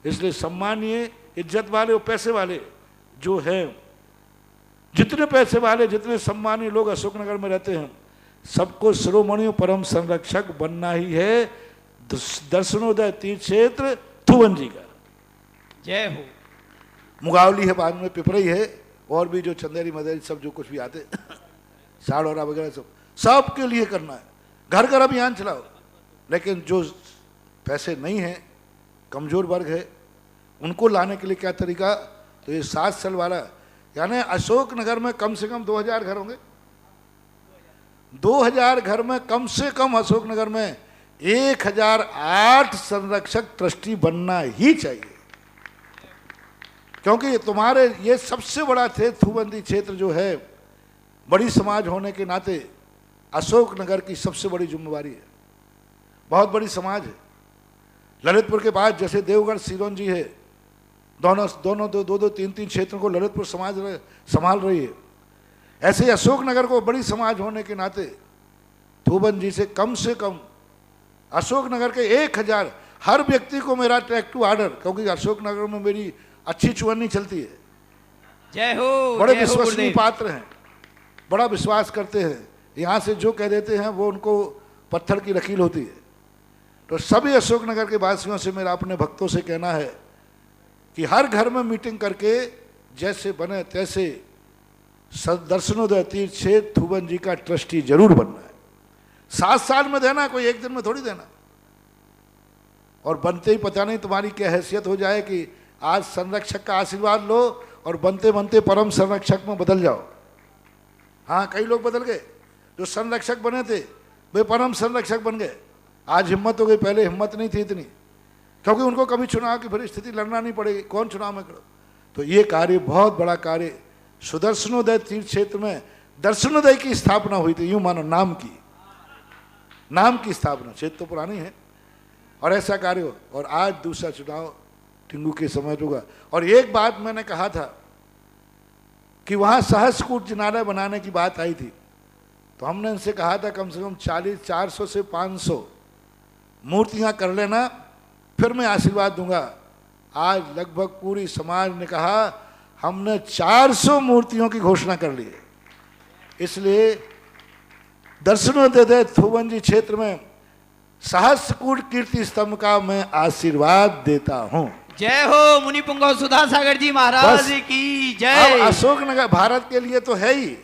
इसलिए सम्मानीय, इज्जत वाले और पैसे वाले जो हैं, जितने पैसे वाले, जितने सम्मानीय लोग अशोकनगर में रहते हैं, सबको शिरोमणि परम संरक्षक बनना ही है। दर्शनोदय तीर्थ क्षेत्र थुवन जी का। जय हो। मुगावली है, बाद में पिपरई है, और भी जो चंदेरी मदेरी सब जो कुछ भी आते साड़ौरा वगैरह सब के लिए करना है। घर घर अभियान चलाओ, लेकिन जो पैसे नहीं हैं, कमजोर वर्ग है, उनको लाने के लिए क्या तरीका? तो ये 7 साल वाला, यानी अशोकनगर में कम से कम 2000 घर होंगे, 2000 घर में कम से कम अशोकनगर में 1008 संरक्षक ट्रस्टी बनना ही चाहिए। क्योंकि तुम्हारे ये सबसे बड़ा थूबंदी क्षेत्र जो है, बड़ी समाज होने के नाते अशोकनगर की सबसे बड़ी जिम्मेवारी है, बहुत बड़ी समाज है। ललितपुर के बाद जैसे देवगढ़ सिरोंजी है, दोनों 2-3 क्षेत्रों को ललितपुर समाज संभाल रही है, ऐसे ही अशोकनगर को बड़ी समाज होने के नाते थूबन जी से कम अशोकनगर के 1000 हर व्यक्ति को मेरा ट्रैक्टिव ऑर्डर, क्योंकि अशोकनगर में मेरी अच्छी चुवन्नी चलती है। जय हो। बड़े विश्वसनीय पात्र हैं, बड़ा विश्वास करते हैं, यहाँ से जो कह देते हैं वो उनको पत्थर की लकीर होती है। तो सभी अशोकनगर के वासियों से मेरा अपने भक्तों से कहना है कि हर घर में मीटिंग करके जैसे बने तैसे दर्शनोदय तीर्थ क्षेत्र थूबन जी का ट्रस्टी जरूर बनना है। 7 साल में देना, कोई एक दिन में थोड़ी देना। और बनते ही पता नहीं तुम्हारी क्या हैसियत हो जाए कि आज संरक्षक का आशीर्वाद लो और बनते बनते परम संरक्षक में बदल जाओ। हाँ, कई लोग बदल गए, जो संरक्षक बने थे वे परम संरक्षक बन गए। आज हिम्मत हो गई, पहले हिम्मत नहीं थी इतनी, क्योंकि उनको कभी चुनाव की परिस्थिति लड़ना नहीं पड़ेगी, कौन चुनाव में करो। तो ये कार्य बहुत बड़ा कार्य, सुदर्शनोदय तीर्थ क्षेत्र में दर्शनोदय की स्थापना हुई थी, यूं मानो नाम की स्थापना, क्षेत्र तो पुरानी है, और ऐसा कार्य हो। और आज दूसरा चुनाव टिंगू के समय होगा। और एक बात मैंने कहा था कि वहाँ सहस्रकूट जिनालय बनाने की बात आई थी, तो हमने इनसे कहा था कम से कम 400 से 500 मूर्तियाँ कर लेना, फिर मैं आशीर्वाद दूंगा। आज लगभग पूरी समाज ने कहा हमने 400 मूर्तियों की घोषणा कर ली है। इसलिए दर्शनोदय थूबन जी क्षेत्र में सहस्रकूट कीर्ति स्तंभ का मैं आशीर्वाद देता हूं। जय हो। मुनि पुंगव सुधा सागर जी महाराज की जय। अब अशोकनगर भारत के लिए तो है ही,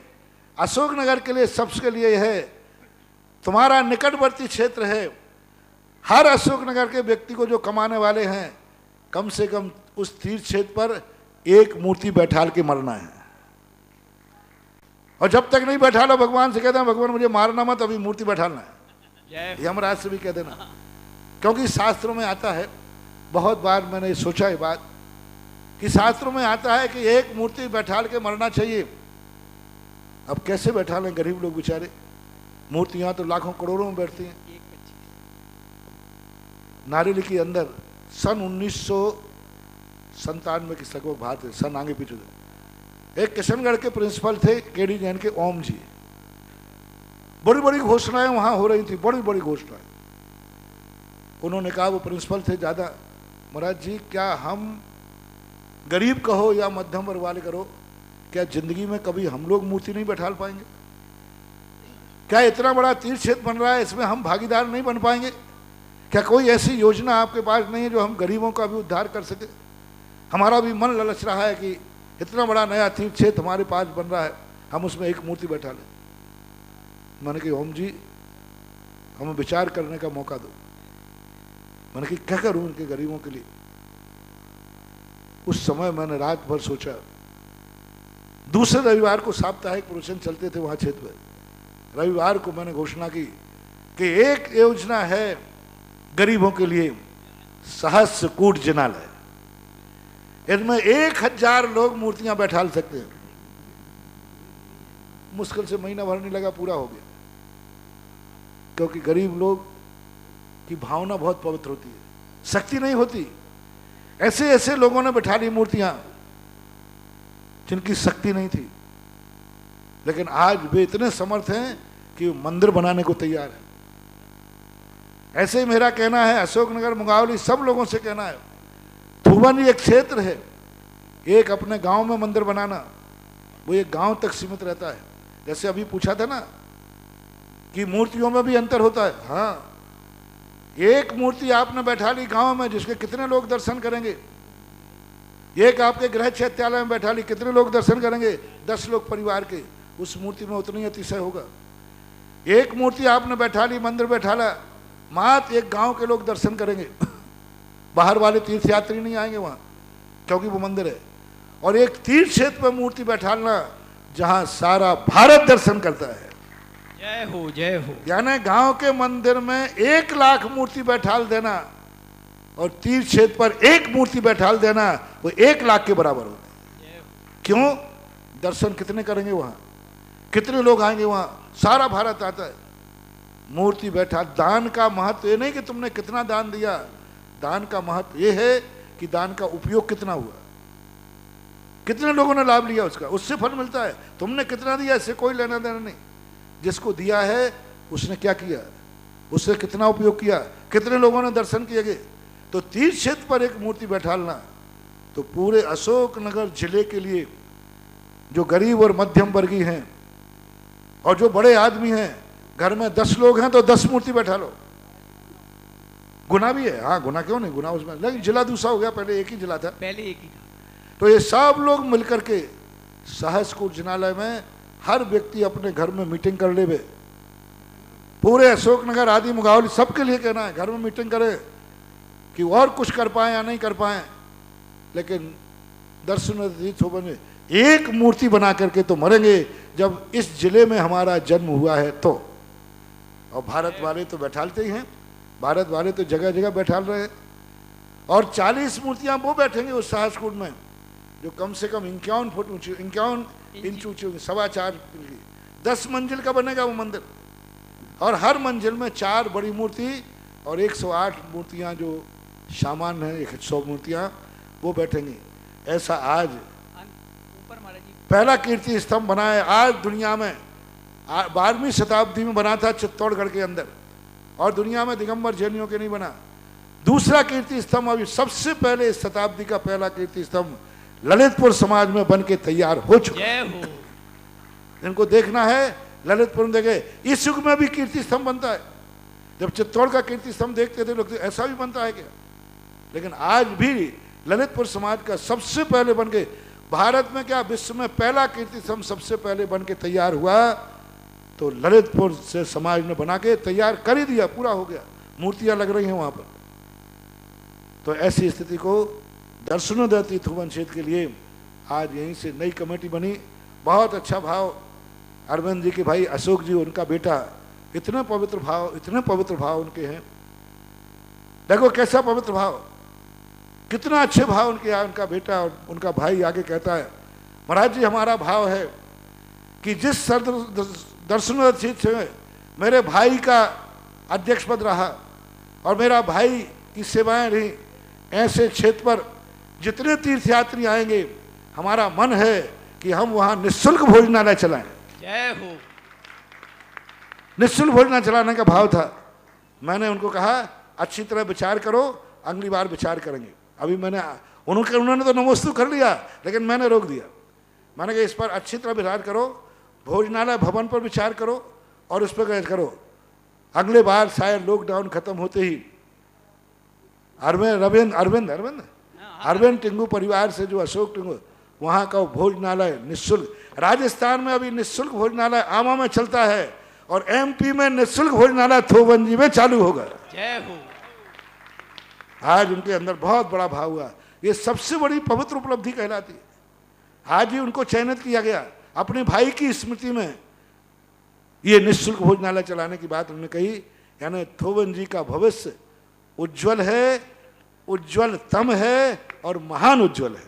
अशोकनगर के लिए सबके लिए है, तुम्हारा निकटवर्ती क्षेत्र है, हर अशोकनगर के व्यक्ति को जो कमाने वाले हैं, कम से कम उस तीर्थ क्षेत्र पर एक मूर्ति बैठाल के मरना है। और जब तक नहीं बैठा लो, भगवान से कहते हैं भगवान मुझे मारना मत, अभी मूर्ति बैठाना है। यमराज से भी कह देना, क्योंकि शास्त्रों में आता है, बहुत बार मैंने सोचा ये बात कि शास्त्रों में आता है कि एक मूर्ति बैठाल के मरना चाहिए। अब कैसे बैठा लें गरीब लोग बेचारे, मूर्तियां तो लाखों करोड़ों में बैठती हैं। नारेली के अंदर सन 1997 की लगभग बात है, सन आगे पीछे, एक किशनगढ़ के प्रिंसिपल थे केडी जैन के ओम जी। बड़ी बड़ी घोषणाएं वहां हो रही थी, बड़ी बड़ी घोषणाएं। उन्होंने कहा, वो प्रिंसिपल थे, ज्यादा महाराज जी क्या हम गरीब कहो या मध्यम वर्ग वाले करो, क्या जिंदगी में कभी हम लोग मूर्ति नहीं बैठाल पाएंगे? क्या इतना बड़ा तीर्थ क्षेत्र बन रहा है, इसमें हम भागीदार नहीं बन पाएंगे? क्या कोई ऐसी योजना आपके पास नहीं है जो हम गरीबों का भी उद्धार कर सके? हमारा भी मन ललच रहा है कि इतना बड़ा नया तीर्थ क्षेत्र हमारे पास बन रहा है, हम उसमें एक मूर्ति बैठा लें। मैंने कहा ओम जी हमें विचार करने का मौका दो। मैंने कहा क्या करूं उनके गरीबों के लिए? उस समय मैंने रात भर सोचा। दूसरे रविवार को साप्ताहिक प्रवचन चलते थे वहां क्षेत्र में। रविवार को मैंने घोषणा की कि एक योजना है गरीबों के लिए, सहस्त्र कूट जिनालय। इसमें 1000 लोग मूर्तियां बैठाल सकते हैं। मुश्किल से महीना भर नहीं लगा, पूरा हो गया। क्योंकि गरीब लोग की भावना बहुत पवित्र होती है, शक्ति नहीं होती। ऐसे ऐसे लोगों ने बैठा ली मूर्तियां जिनकी शक्ति नहीं थी, लेकिन आज वे इतने समर्थ हैं कि मंदिर बनाने को तैयार है। ऐसे ही मेरा कहना है, अशोकनगर, मुंगावली, सब लोगों से कहना है, थुवन एक क्षेत्र है, एक अपने गांव में मंदिर बनाना, वो एक गांव तक सीमित रहता है। जैसे अभी पूछा था ना कि मूर्तियों में भी अंतर होता है। हाँ, एक मूर्ति आपने बैठा ली गांव में, जिसके कितने लोग दर्शन करेंगे? एक आपके गृह चैत्यालय में बैठा ली, कितने लोग दर्शन करेंगे? 10 लोग परिवार के, उस मूर्ति में उतनी अतिशय होगा। एक मूर्ति आपने बैठा ली, मंदिर बैठा ला, मात्र एक गांव के लोग दर्शन करेंगे, बाहर वाले तीर्थयात्री नहीं आएंगे वहां, क्योंकि वो मंदिर है। और एक तीर्थ क्षेत्र पर मूर्ति बैठालना जहां सारा भारत दर्शन करता है। जय हो, जय हो। यानी गांव के मंदिर में 1 लाख मूर्ति बैठाल देना और तीर्थ क्षेत्र पर एक मूर्ति बैठाल देना, वो 1 लाख के बराबर होता है। क्यों? दर्शन कितने करेंगे वहां, कितने लोग आएंगे वहां? सारा भारत आता है। मूर्ति बैठा, दान का महत्व ये नहीं कि तुमने कितना दान दिया, दान का महत्व ये है कि दान का उपयोग कितना हुआ, कितने लोगों ने लाभ लिया उसका, उससे फल मिलता है। तुमने कितना दिया इससे कोई लेना देना नहीं, जिसको दिया है उसने क्या किया, उससे कितना उपयोग किया, कितने लोगों ने दर्शन किए गए। तो तीर्थ क्षेत्र पर एक मूर्ति बैठालना तो पूरे अशोकनगर जिले के लिए जो गरीब और मध्यम वर्गीय हैं और जो बड़े आदमी हैं, घर में 10 लोग हैं तो 10 मूर्ति बैठा लो। गुना भी है, हाँ गुना क्यों नहीं, गुना उसमें, लेकिन जिला दूसरा हो गया, पहले एक ही जिला था, पहले एक ही था। तो ये सब लोग मिलकर के सहस्त्र जिनालय में हर व्यक्ति अपने घर में मीटिंग कर ले। पूरे अशोकनगर आदि मुंगावली सबके लिए कहना है, घर में मीटिंग करें कि और कुछ कर पाए या नहीं कर पाए, लेकिन दर्शन में एक मूर्ति बना करके तो मरेंगे जब इस जिले में हमारा जन्म हुआ है तो। और भारत वाले तो बैठालते ही हैं, भारत वाले तो जगह जगह बैठाल रहे हैं। और 40 मूर्तियां वो बैठेंगे उस सहस्त्र में जो कम से कम 51 फुट ऊंची, 51 इंच ऊंची होगी, 4.25 की। 10 मंजिल का बनेगा वो मंदिर, और हर मंजिल में 4 बड़ी मूर्ति और 108 मूर्तियां जो सामान्य है, 100 मूर्तियां वो बैठेंगी। ऐसा आज पहला कीर्ति स्तंभ बना है आज दुनिया में, 12वीं शताब्दी में बना था चित्तौड़गढ़ के अंदर, और दुनिया में दिगंबर जैनियों के नहीं बना। दूसरा कीर्ति स्तंभ अभी सबसे पहले इस शताब्दी का पहला कीर्ति स्तंभ ललितपुर समाज में बन के तैयार हो चुका है। इनको देखना है, ललितपुर में देखे, इस युग में भी कीर्ति स्तंभ बनता है। जब चित्तौड़ का कीर्ति स्तंभ देखते थे लोग, ऐसा भी बनता है क्या? लेकिन आज भी ललितपुर समाज का सबसे पहले बन के, भारत में क्या विश्व में पहला कीर्ति स्तंभ सबसे पहले बन के तैयार हुआ, तो ललितपुर से समाज ने बना के तैयार कर ही दिया, पूरा हो गया। मूर्तियां लग रही हैं वहां पर। तो ऐसी स्थिति को दर्शनोदय तीर्थ भुवन क्षेत्र के लिए आज यहीं से नई कमेटी बनी। बहुत अच्छा भाव अरविंद जी के भाई अशोक जी, उनका बेटा, इतने पवित्र भाव उनके हैं। देखो कैसा पवित्र भाव, कितना अच्छे भाव उनके यहाँ। उनका बेटा और उनका भाई आगे कहता है, महाराज जी हमारा भाव है कि जिस दर्शनोदय क्षेत्र में मेरे भाई का अध्यक्ष पद रहा और मेरा भाई की सेवाएं रही, ऐसे क्षेत्र पर जितने तीर्थयात्री आएंगे, हमारा मन है कि हम वहां निःशुल्क भोजनालय चलाएं। जय हो। निःशुल्क भोजनालय चलाने का भाव था। मैंने उनको कहा अच्छी तरह विचार करो, अगली बार विचार करेंगे। अभी उन्होंने तो नमोस्तु कर लिया, लेकिन मैंने रोक दिया। मैंने कहा इस पर अच्छी तरह विचार करो, भोजनालय भवन पर विचार करो और उस पर करो। अगले बार शायद लॉकडाउन खत्म होते ही अरविंद टिंगू परिवार से जो अशोक टिंगू, वहाँ का भोजनालय निःशुल्क, राजस्थान में अभी निःशुल्क भोजनालय आमा में चलता है और एमपी में निःशुल्क भोजनालय थोबंजी में चालू होगा। जय हो। आज उनके अंदर बहुत बड़ा भाव हुआ। ये सबसे बड़ी पवित्र उपलब्धि कहलाती है। आज ही उनको चयनित किया गया अपने भाई की स्मृति में। ये निःशुल्क भोजनालय चलाने की बात उन्होंने कही, यानी थोवन जी का भविष्य उज्जवल है, उज्जवलतम है और महान उज्जवल है।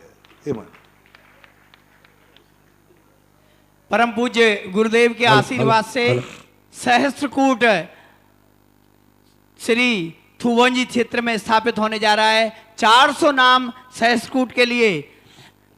परम पूज्य गुरुदेव के आशीर्वाद से सहस्त्रकूट श्री थुवंजी क्षेत्र में स्थापित होने जा रहा है। 400 नाम सहस्त्रकूट के लिए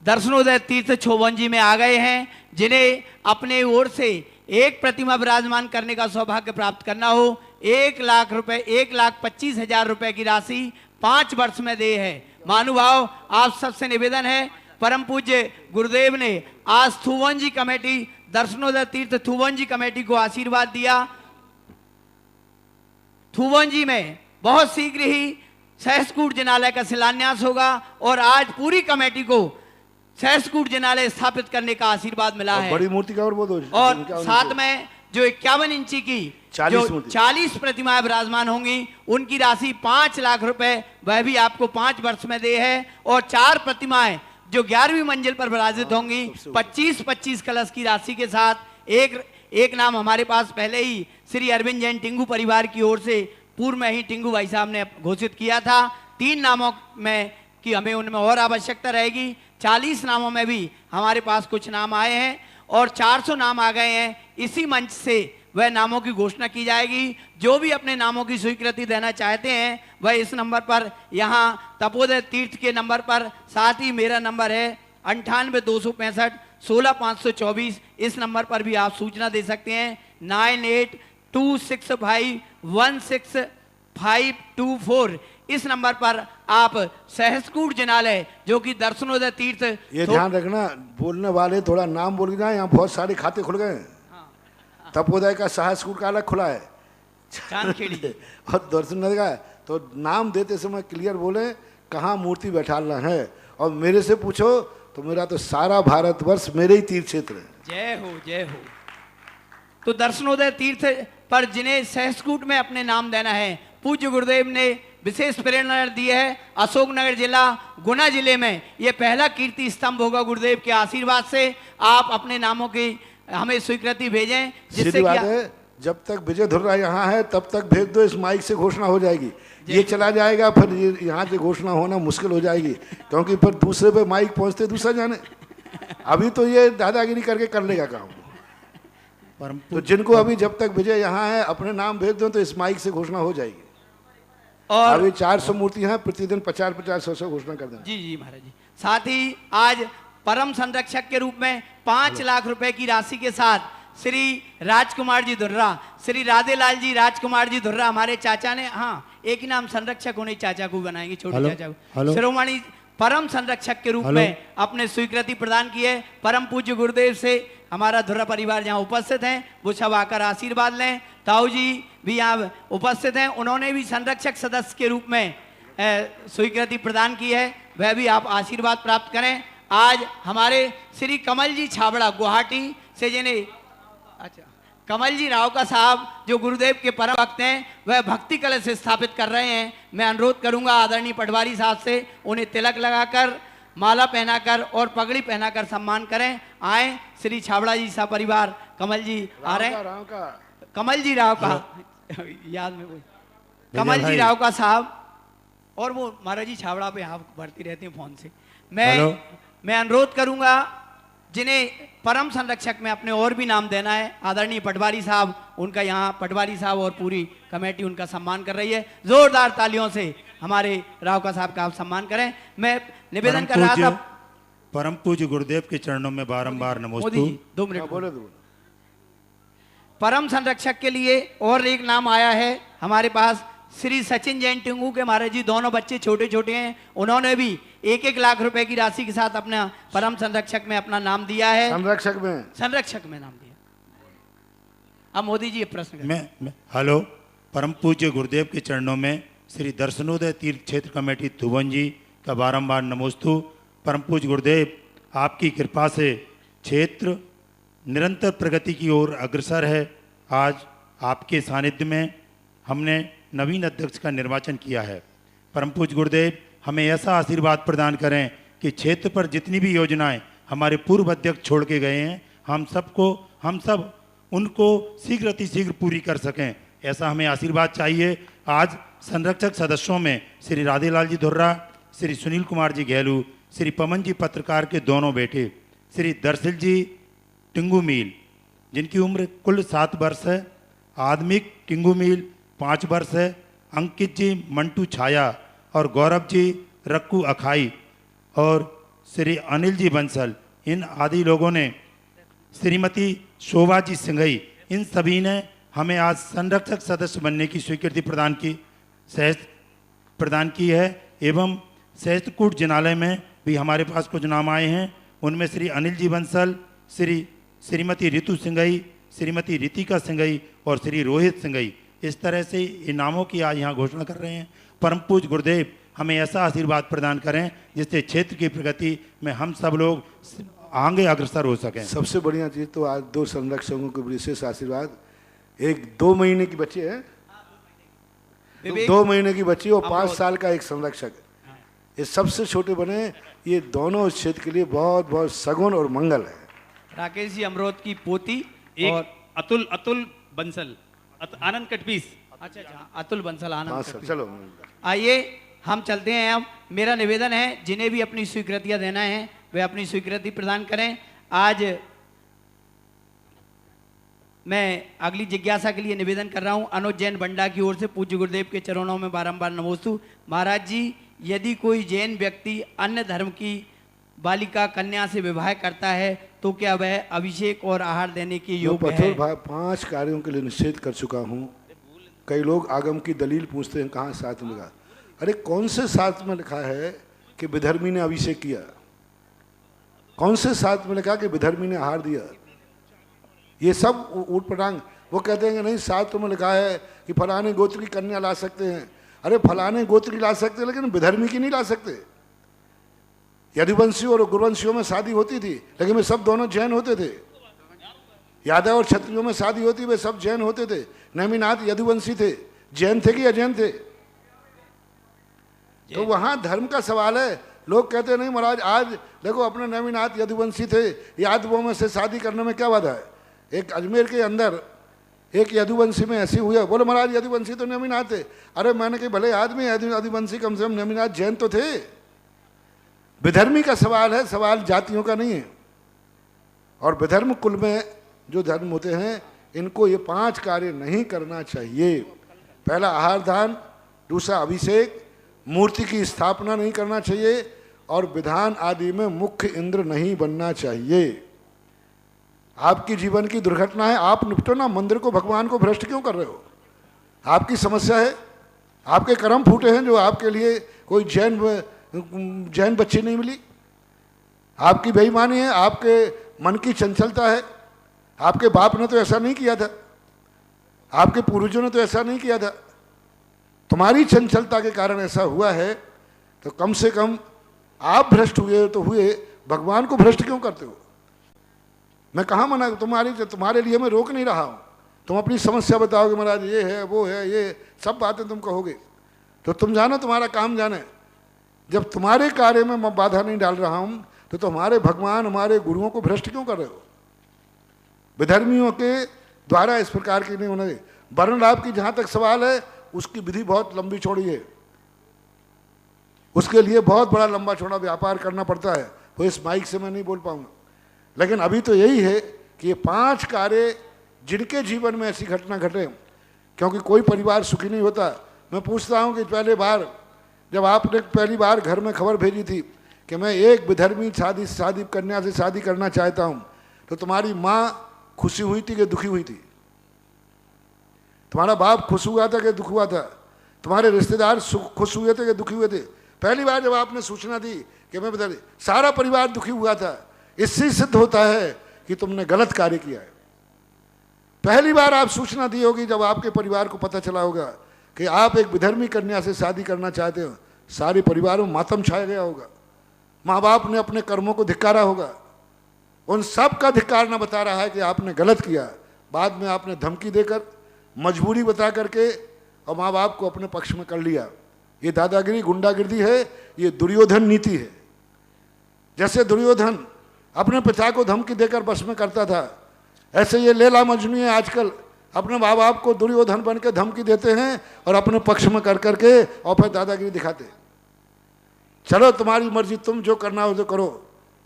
दर्शनोदय तीर्थ छोवंजी में आ गए हैं, जिन्हें अपने ओर से एक प्रतिमा विराजमान करने का सौभाग्य प्राप्त करना हो। 1 लाख रुपए, 1,25,000 रुपए की राशि 5 वर्ष में दे है। महानुभाव, आप सबसे निवेदन है, परम पूज्य गुरुदेव ने आज थुवंजी कमेटी, दर्शनोदय तीर्थ थुवंजी कमेटी को आशीर्वाद दिया। थुवंजी में बहुत शीघ्र ही सहस्त्रकूट जिनालय का शिलान्यास होगा और आज पूरी कमेटी को सहस्त्रकूट जिनालय स्थापित करने का आशीर्वाद मिला है। बड़ी मूर्ति का और साथ में जो 51 इंची की 40 प्रतिमाएं विराजमान होंगी, उनकी राशि 5 लाख रुपए, वह भी आपको 5 वर्ष में दे है। और 4 प्रतिमाएं जो 11वीं मंजिल पर विराजित होंगी 25-25 कलश की राशि के साथ। एक नाम हमारे पास पहले ही श्री अरविंद जैन टिंगू परिवार की ओर से पूर्व में ही टिंगू भाई साहब ने घोषित किया था। 3 नामों में कि हमें उनमें और आवश्यकता रहेगी। 40 नामों में भी हमारे पास कुछ नाम आए हैं और 400 नाम आ गए हैं। इसी मंच से वह नामों की घोषणा की जाएगी। जो भी अपने नामों की स्वीकृति देना चाहते हैं वह इस नंबर पर, यहाँ तपोदय तीर्थ के नंबर पर, साथ ही मेरा नंबर है 98-265 16-524, इस नंबर पर भी आप सूचना दे सकते हैं। 98-265-16524, इस नंबर पर आप सहस्त्रकूट जिनालय जो कि दर्शनोदय तीर्थ, ये ध्यान रखना, बोलने वाले थोड़ा नाम बोल ना, यहाँ बहुत सारे खाते खुल गए हैं। तपोदय का सहस्त्रकूट का अलग खुला है और दर्शनोदय का, तो नाम देते समय क्लियर बोले कहाँ मूर्ति बैठाना है। और मेरे से पूछो तो मेरा तो सारा भारतवर्ष मेरे ही तीर्थ क्षेत्र है। जय हो, जय हो। तो दर्शनोदय तीर्थ पर जिन्हें सहस्त्रकूट में अपने नाम देना है, पूज्य गुरुदेव ने विशेष प्रेरणा दी है। अशोकनगर जिला, गुना जिले में यह पहला कीर्ति स्तंभ होगा। गुरुदेव के आशीर्वाद से आप अपने नामों की हमें स्वीकृति भेजें, जिससे क्या है, जब तक विजय धुर्रा यहाँ है तब तक भेज दो, इस माइक से घोषणा हो जाएगी। ये चला जाएगा फिर यहाँ से घोषणा होना मुश्किल हो जाएगी, क्योंकि फिर दूसरे पे माइक पहुँचते दूसरा जाने। अभी तो ये दादागिरी करके कर लेगा काम। तो जिनको अभी जब तक विजय यहाँ है अपने नाम भेज दो तो इस माइक से घोषणा हो जाएगी। और अभी 400 मूर्ति हैं, प्रतिदिन 50-50 घोषणा कर देना। जी जी महाराज जी। साथ ही आज परम संरक्षक के रूप में 5 लाख रुपए की राशि के साथ श्री राजकुमार जी धुर्रा, श्री राधेलाल जी राजकुमार जी धुर्रा, हमारे चाचा ने, हाँ एक ही नाम संरक्षक होने चाचा को बनाएंगे, छोटे चाचा को, शिरोमणि परम संरक्षक के रूप में अपने स्वीकृति प्रदान की है। परम पूज्य गुरुदेव से हमारा धुर्रा परिवार जहाँ उपस्थित हैं वो सब आकर आशीर्वाद लें। ताऊ जी भी यहाँ उपस्थित हैं, उन्होंने भी संरक्षक सदस्य के रूप में स्वीकृति प्रदान की है, वह भी आप आशीर्वाद प्राप्त करें। आज हमारे श्री कमल जी छाबड़ा गुवाहाटी से, जिन्हें अच्छा कमल जी राव का साहब जो गुरुदेव के परम भक्त हैं वह भक्ति कलश स्थापित कर रहे हैं। मैं अनुरोध करूंगा आदरणीय पटवारी साहब से उन्हें तिलक लगाकर, माला पहनाकर और पगड़ी पहनाकर सम्मान करें। आए श्री छाबड़ा जी सा परिवार, कमल जी आ रहे हैं। कमल जी राव का याद में कोई कमल जी राव का साहब, और वो महाराज जी छाबड़ा पे आप भरती रहते हैं फोन से। मैं अनुरोध करूंगा जिन्हें परम संरक्षक में अपने और भी नाम देना है, आदरणीय पटवारी साहब, उनका यहाँ पटवारी साहब और पूरी कमेटी उनका सम्मान कर रही है। जोरदार तालियों से हमारे राव का साहब का आप सम्मान करें। मैं निवेदन कर रहा था, परम पूज्य गुरुदेव के चरणों में बारंबार नमोस्तु। 2 मिनट बोले। परम संरक्षक के लिए और एक नाम आया है हमारे पास, श्री सचिन जैन टिंगू के महाराज जी, दोनों बच्चे छोटे छोटे हैं, उन्होंने भी 1-1 लाख रुपए की राशि के साथ अपना परम संरक्षक में अपना नाम दिया है। संरक्षक में नाम दिया। अब मोदी जी प्रश्न मैं हेलो, परम पूज्य गुरुदेव के चरणों में श्री दर्शनोदय तीर्थ क्षेत्र कमेटी थुवन जी का बारंबार नमोस्तु। परम पूज्य गुरुदेव, आपकी कृपा से क्षेत्र निरंतर प्रगति की ओर अग्रसर है। आज आपके सानिध्य में हमने नवीन अध्यक्ष का निर्वाचन किया है। परम पूज्य गुरुदेव, हमें ऐसा आशीर्वाद प्रदान करें कि क्षेत्र पर जितनी भी योजनाएं हमारे पूर्व अध्यक्ष छोड़ के गए हैं, हम सब उनको शीघ्र अतिशीघ्र पूरी कर सकें, ऐसा हमें आशीर्वाद चाहिए। आज संरक्षक सदस्यों में श्री राधेलाल जी धुर्रा, श्री सुनील कुमार जी गहलू, श्री पवन जी पत्रकार के दोनों बेटे, श्री दर्शिल जी टिंगू मील जिनकी उम्र कुल 7 वर्ष है, आदमिक टिंगू मील 5 वर्ष है, अंकित जी मंटू छाया और गौरव जी रक्कू अखाई और श्री अनिल जी बंसल, इन आदि लोगों ने, श्रीमती शोभा जी सिंघई, इन सभी ने हमें आज संरक्षक सदस्य बनने की स्वीकृति प्रदान की है। एवं सहस्त्रकूट जिनालय में भी हमारे पास कुछ नाम आए हैं, उनमें श्री अनिल जी बंसल, श्रीमती रितु सिंघई, श्रीमती रितिका सिंघई और श्री रोहित सिंघई, इस तरह से इनामों की आज यहाँ घोषणा कर रहे हैं। परम पूज्य गुरुदेव, हमें ऐसा आशीर्वाद प्रदान करें जिससे क्षेत्र की प्रगति में हम सब लोग आगे अग्रसर हो सकें। सबसे बढ़िया चीज़ तो आज 2 संरक्षकों को विशेष आशीर्वाद। एक 2 महीने की बच्ची है, 2 महीने की बच्ची और 5 साल का एक संरक्षक, ये सबसे छोटे बने। ये दोनों इस क्षेत्र के लिए बहुत बहुत सगुन और मंगल है। राकेश जी अमरोद की पोती और अतुल बंसल, आनंद कटपीस। अच्छा, अतुल बंसल, आनंद सर, चलो आइए हम चलते हैं। अब मेरा निवेदन है जिन्हें भी अपनी स्वीकृतियां देना है वे अपनी स्वीकृति प्रदान करें। आज मैं अगली जिज्ञासा के लिए निवेदन कर रहा हूं अनुज जैन बंडा की ओर से। पूज्य गुरुदेव के चरणों में बारंबार नमोस्तु। महाराज जी, यदि कोई जैन व्यक्ति अन्य धर्म की बालिका कन्या से विवाह करता है तो क्या वह अभिषेक और आहार देने के योग्य है? 5 कार्यों के लिए निषेध कर चुका हूँ। कई लोग आगम की दलील पूछते हैं कहाँ शास्त्र में लिखा। अरे कौन से शास्त्र में लिखा है कि विधर्मी ने अभिषेक किया? कौन से शास्त्र में लिखा कि विधर्मी ने आहार दिया? ये सब ऊट पटांग। वो कहते हैं कि नहीं, शास्त्र में लिखा है कि फलाने गोत्र की कन्या ला सकते हैं। अरे फलाने गोत्र की ला सकते हैं लेकिन विधर्मी की नहीं ला सकते। यदुवंशियों और गुरुवंशियों में शादी होती थी लेकिन वे सब दोनों जैन होते थे। यादव और क्षत्रियों में शादी होती, वे सब जैन होते थे। नेमिनाथ यदुवंशी थे, जैन थे कि अजैन थे? तो वहां धर्म का सवाल है। लोग कहते नहीं महाराज, आज देखो अपने नेमिनाथ यदुवंशी थे, यादवों में से शादी करने में क्या बाधा है? एक अजमेर के अंदर एक यदुवंशी में ऐसी हुआ, बोले महाराज यदुवंशी तो नेमिनाथ थे। अरे मैंने कहा भले आदमी यदुवंशी, कम से कम नेमिनाथ जैन तो थे। विधर्मी का सवाल है, सवाल जातियों का नहीं है। और विधर्म कुल में जो धर्म होते हैं इनको ये 5 कार्य नहीं करना चाहिए। पहला आहार दान, दूसरा अभिषेक, मूर्ति की स्थापना नहीं करना चाहिए और विधान आदि में मुख्य इंद्र नहीं बनना चाहिए। आपकी जीवन की दुर्घटना है, आप निपटो ना। मंदिर को, भगवान को भ्रष्ट क्यों कर रहे हो? आपकी समस्या है, आपके कर्म फूटे हैं जो आपके लिए कोई जैन बच्ची नहीं मिली। आपकी बेईमानी है, आपके मन की चंचलता है। आपके बाप ने तो ऐसा नहीं किया था, आपके पूर्वजों ने तो ऐसा नहीं किया था। तुम्हारी चंचलता के कारण ऐसा हुआ है, तो कम से कम आप भ्रष्ट हुए तो हुए, भगवान को भ्रष्ट क्यों करते हो? मैं कहाँ मना, तुम्हारे लिए मैं रोक नहीं रहा हूँ। तुम अपनी समस्या बताओगे, महाराज ये है वो है, ये सब बातें तुम कहोगे, तो तुम जानो तुम्हारा काम जाने। जब तुम्हारे कार्य में मैं बाधा नहीं डाल रहा हूं तो तुम्हारे भगवान हमारे गुरुओं को भ्रष्ट क्यों कर रहे हो? विधर्मियों के द्वारा इस प्रकार की नहीं होना चाहिए। वर्ण लाभ की जहां तक सवाल है, उसकी विधि बहुत लंबी चौड़ी है, उसके लिए बहुत बड़ा लंबा चौड़ा व्यापार करना पड़ता है, वो इस माइक से मैं नहीं बोल पाऊंगा। लेकिन अभी तो यही है कि ये 5 कार्य जिनके जीवन में ऐसी घटना घटे, क्योंकि कोई परिवार सुखी नहीं होता। मैं पूछता हूं कि पहले बार जब आपने पहली बार घर में खबर भेजी थी कि मैं एक विधर्मी शादी कन्या से शादी करना चाहता हूं, तो तुम्हारी माँ खुशी हुई थी कि दुखी हुई थी? तुम्हारा बाप खुश हुआ था कि दुख हुआ था? तुम्हारे रिश्तेदार खुश हुए थे कि दुखी हुए थे? पहली बार जब आपने सूचना दी कि मैं बता, सारा परिवार दुखी हुआ था। इससे सिद्ध होता है कि तुमने गलत कार्य किया है। पहली बार आप सूचना दी होगी जब आपके परिवार को पता चला होगा कि आप एक विधर्मी कन्या से शादी करना चाहते हो, सारे परिवार में मातम छाया गया होगा। माँ बाप ने अपने कर्मों को धिक्कारा होगा। उन सब का धिक्कारना बता रहा है कि आपने गलत किया। बाद में आपने धमकी देकर, मजबूरी बता करके और माँ बाप को अपने पक्ष में कर लिया। ये दादागिरी, गुंडागिर्दी है, ये दुर्योधन नीति है। जैसे दुर्योधन अपने पिता को धमकी देकर बस में करता था, ऐसे ये लैला मजनू आजकल अपने माँ बाप को दुर्योधन बन के धमकी देते हैं और अपने पक्ष में कर करके और फिर दादागिरी दिखाते। चलो तुम्हारी मर्जी, तुम जो करना हो तो करो,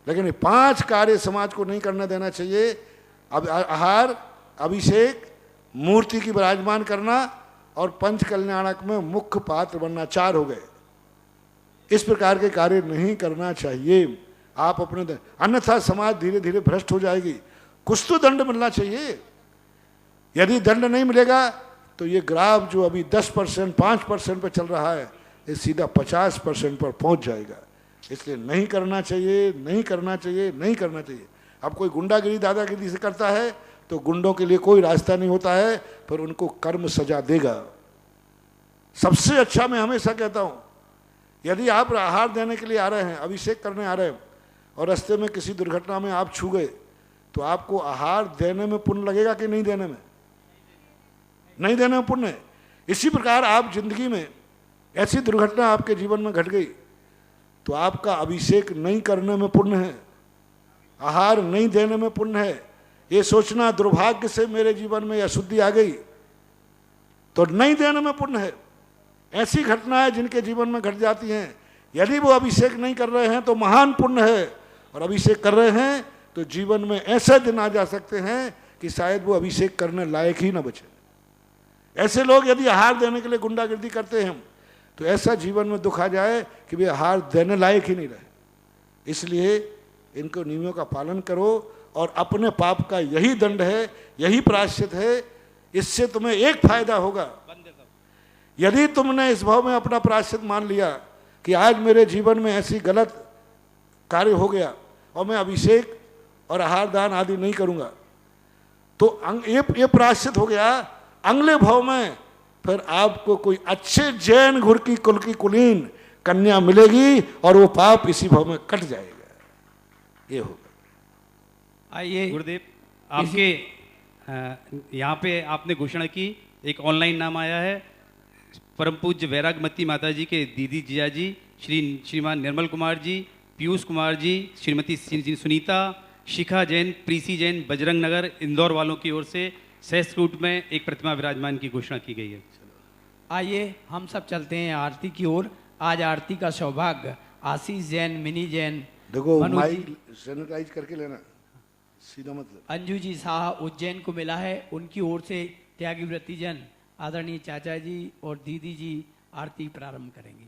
लेकिन ये 5 कार्य समाज को नहीं करने देना चाहिए। अब आहार, अभिषेक, मूर्ति की विराजमान करना और पंच कल्याणक में मुख्य पात्र बनना, 4 हो गए। इस प्रकार के कार्य नहीं करना चाहिए आप अपने, अन्यथा समाज धीरे धीरे भ्रष्ट हो जाएगी। कुछ तो दंड मिलना चाहिए। यदि दंड नहीं मिलेगा तो ये ग्राफ जो अभी 10%, 5% पर चल रहा है, ये सीधा 50% पर पहुंच जाएगा। इसलिए नहीं करना चाहिए, नहीं करना चाहिए, नहीं करना चाहिए। अब कोई गुंडागिरी दादागिरी से करता है तो गुंडों के लिए कोई रास्ता नहीं होता है, पर उनको कर्म सजा देगा। सबसे अच्छा मैं हमेशा कहता हूं, यदि आप आहार देने के लिए आ रहे हैं, अभिषेक करने आ रहे हैं और रास्ते में किसी दुर्घटना में आप छू गए, तो आपको आहार देने में पुण्य लगेगा कि नहीं देने में? नहीं देने में पुण्य है। इसी प्रकार आप जिंदगी में ऐसी दुर्घटना आपके जीवन में घट गई तो आपका अभिषेक नहीं करने में पुण्य है, आहार नहीं देने में पुण्य है। ये सोचना दुर्भाग्य से मेरे जीवन में अशुद्धि आ गई तो नहीं देने में पुण्य है। ऐसी घटनाएं जिनके जीवन में घट जाती हैं, यदि वो अभिषेक नहीं कर रहे हैं तो महान पुण्य है, और अभिषेक कर रहे हैं तो जीवन में ऐसे दिन आ जा सकते हैं कि शायद वो अभिषेक करने लायक ही ना बचे। ऐसे लोग यदि आहार देने के लिए गुंडागिर्दी करते हैं तो ऐसा जीवन में दुख आ जाए कि वे आहार देने लायक ही नहीं रहे। इसलिए इनको नियमों का पालन करो और अपने पाप का यही दंड है, यही प्रायश्चित है। इससे तुम्हें एक फायदा होगा, यदि तुमने इस भाव में अपना प्रायश्चित मान लिया कि आज मेरे जीवन में ऐसी गलत कार्य हो गया और मैं अभिषेक और आहार दान आदि नहीं करूंगा, तो ये प्रायश्चित हो गया। अगले भाव में फिर आपको कोई अच्छे जैन घुर की कुल की कुलीन कन्या मिलेगी और वो पाप इसी भाव में कट जाएगा। ये होगा। आइए गुरुदेव, आपके यहाँ पे आपने घोषणा की, एक ऑनलाइन नाम आया है, परम पूज्य वैरागमती माता जी के दीदी जिया जी, श्रीमान निर्मल कुमार जी, पीयूष कुमार जी, श्रीमती सुनीता, शिखा जैन, प्रीसी जैन, बजरंग नगर, इंदौर वालों की ओर से सहस्त्र कूट में एक प्रतिमा विराजमान की घोषणा की गई है। आइए हम सब चलते हैं आरती की ओर। आज आरती का सौभाग्य आशीष जैन, मिनी जैन, देखो माइक सैनिटाइज करके लेना, सीधा मतलब अंजू जी शाह उज्जैन को मिला है। उनकी ओर से त्यागी व्रती जन आदरणीय चाचा जी और दीदी जी आरती प्रारंभ करेंगे।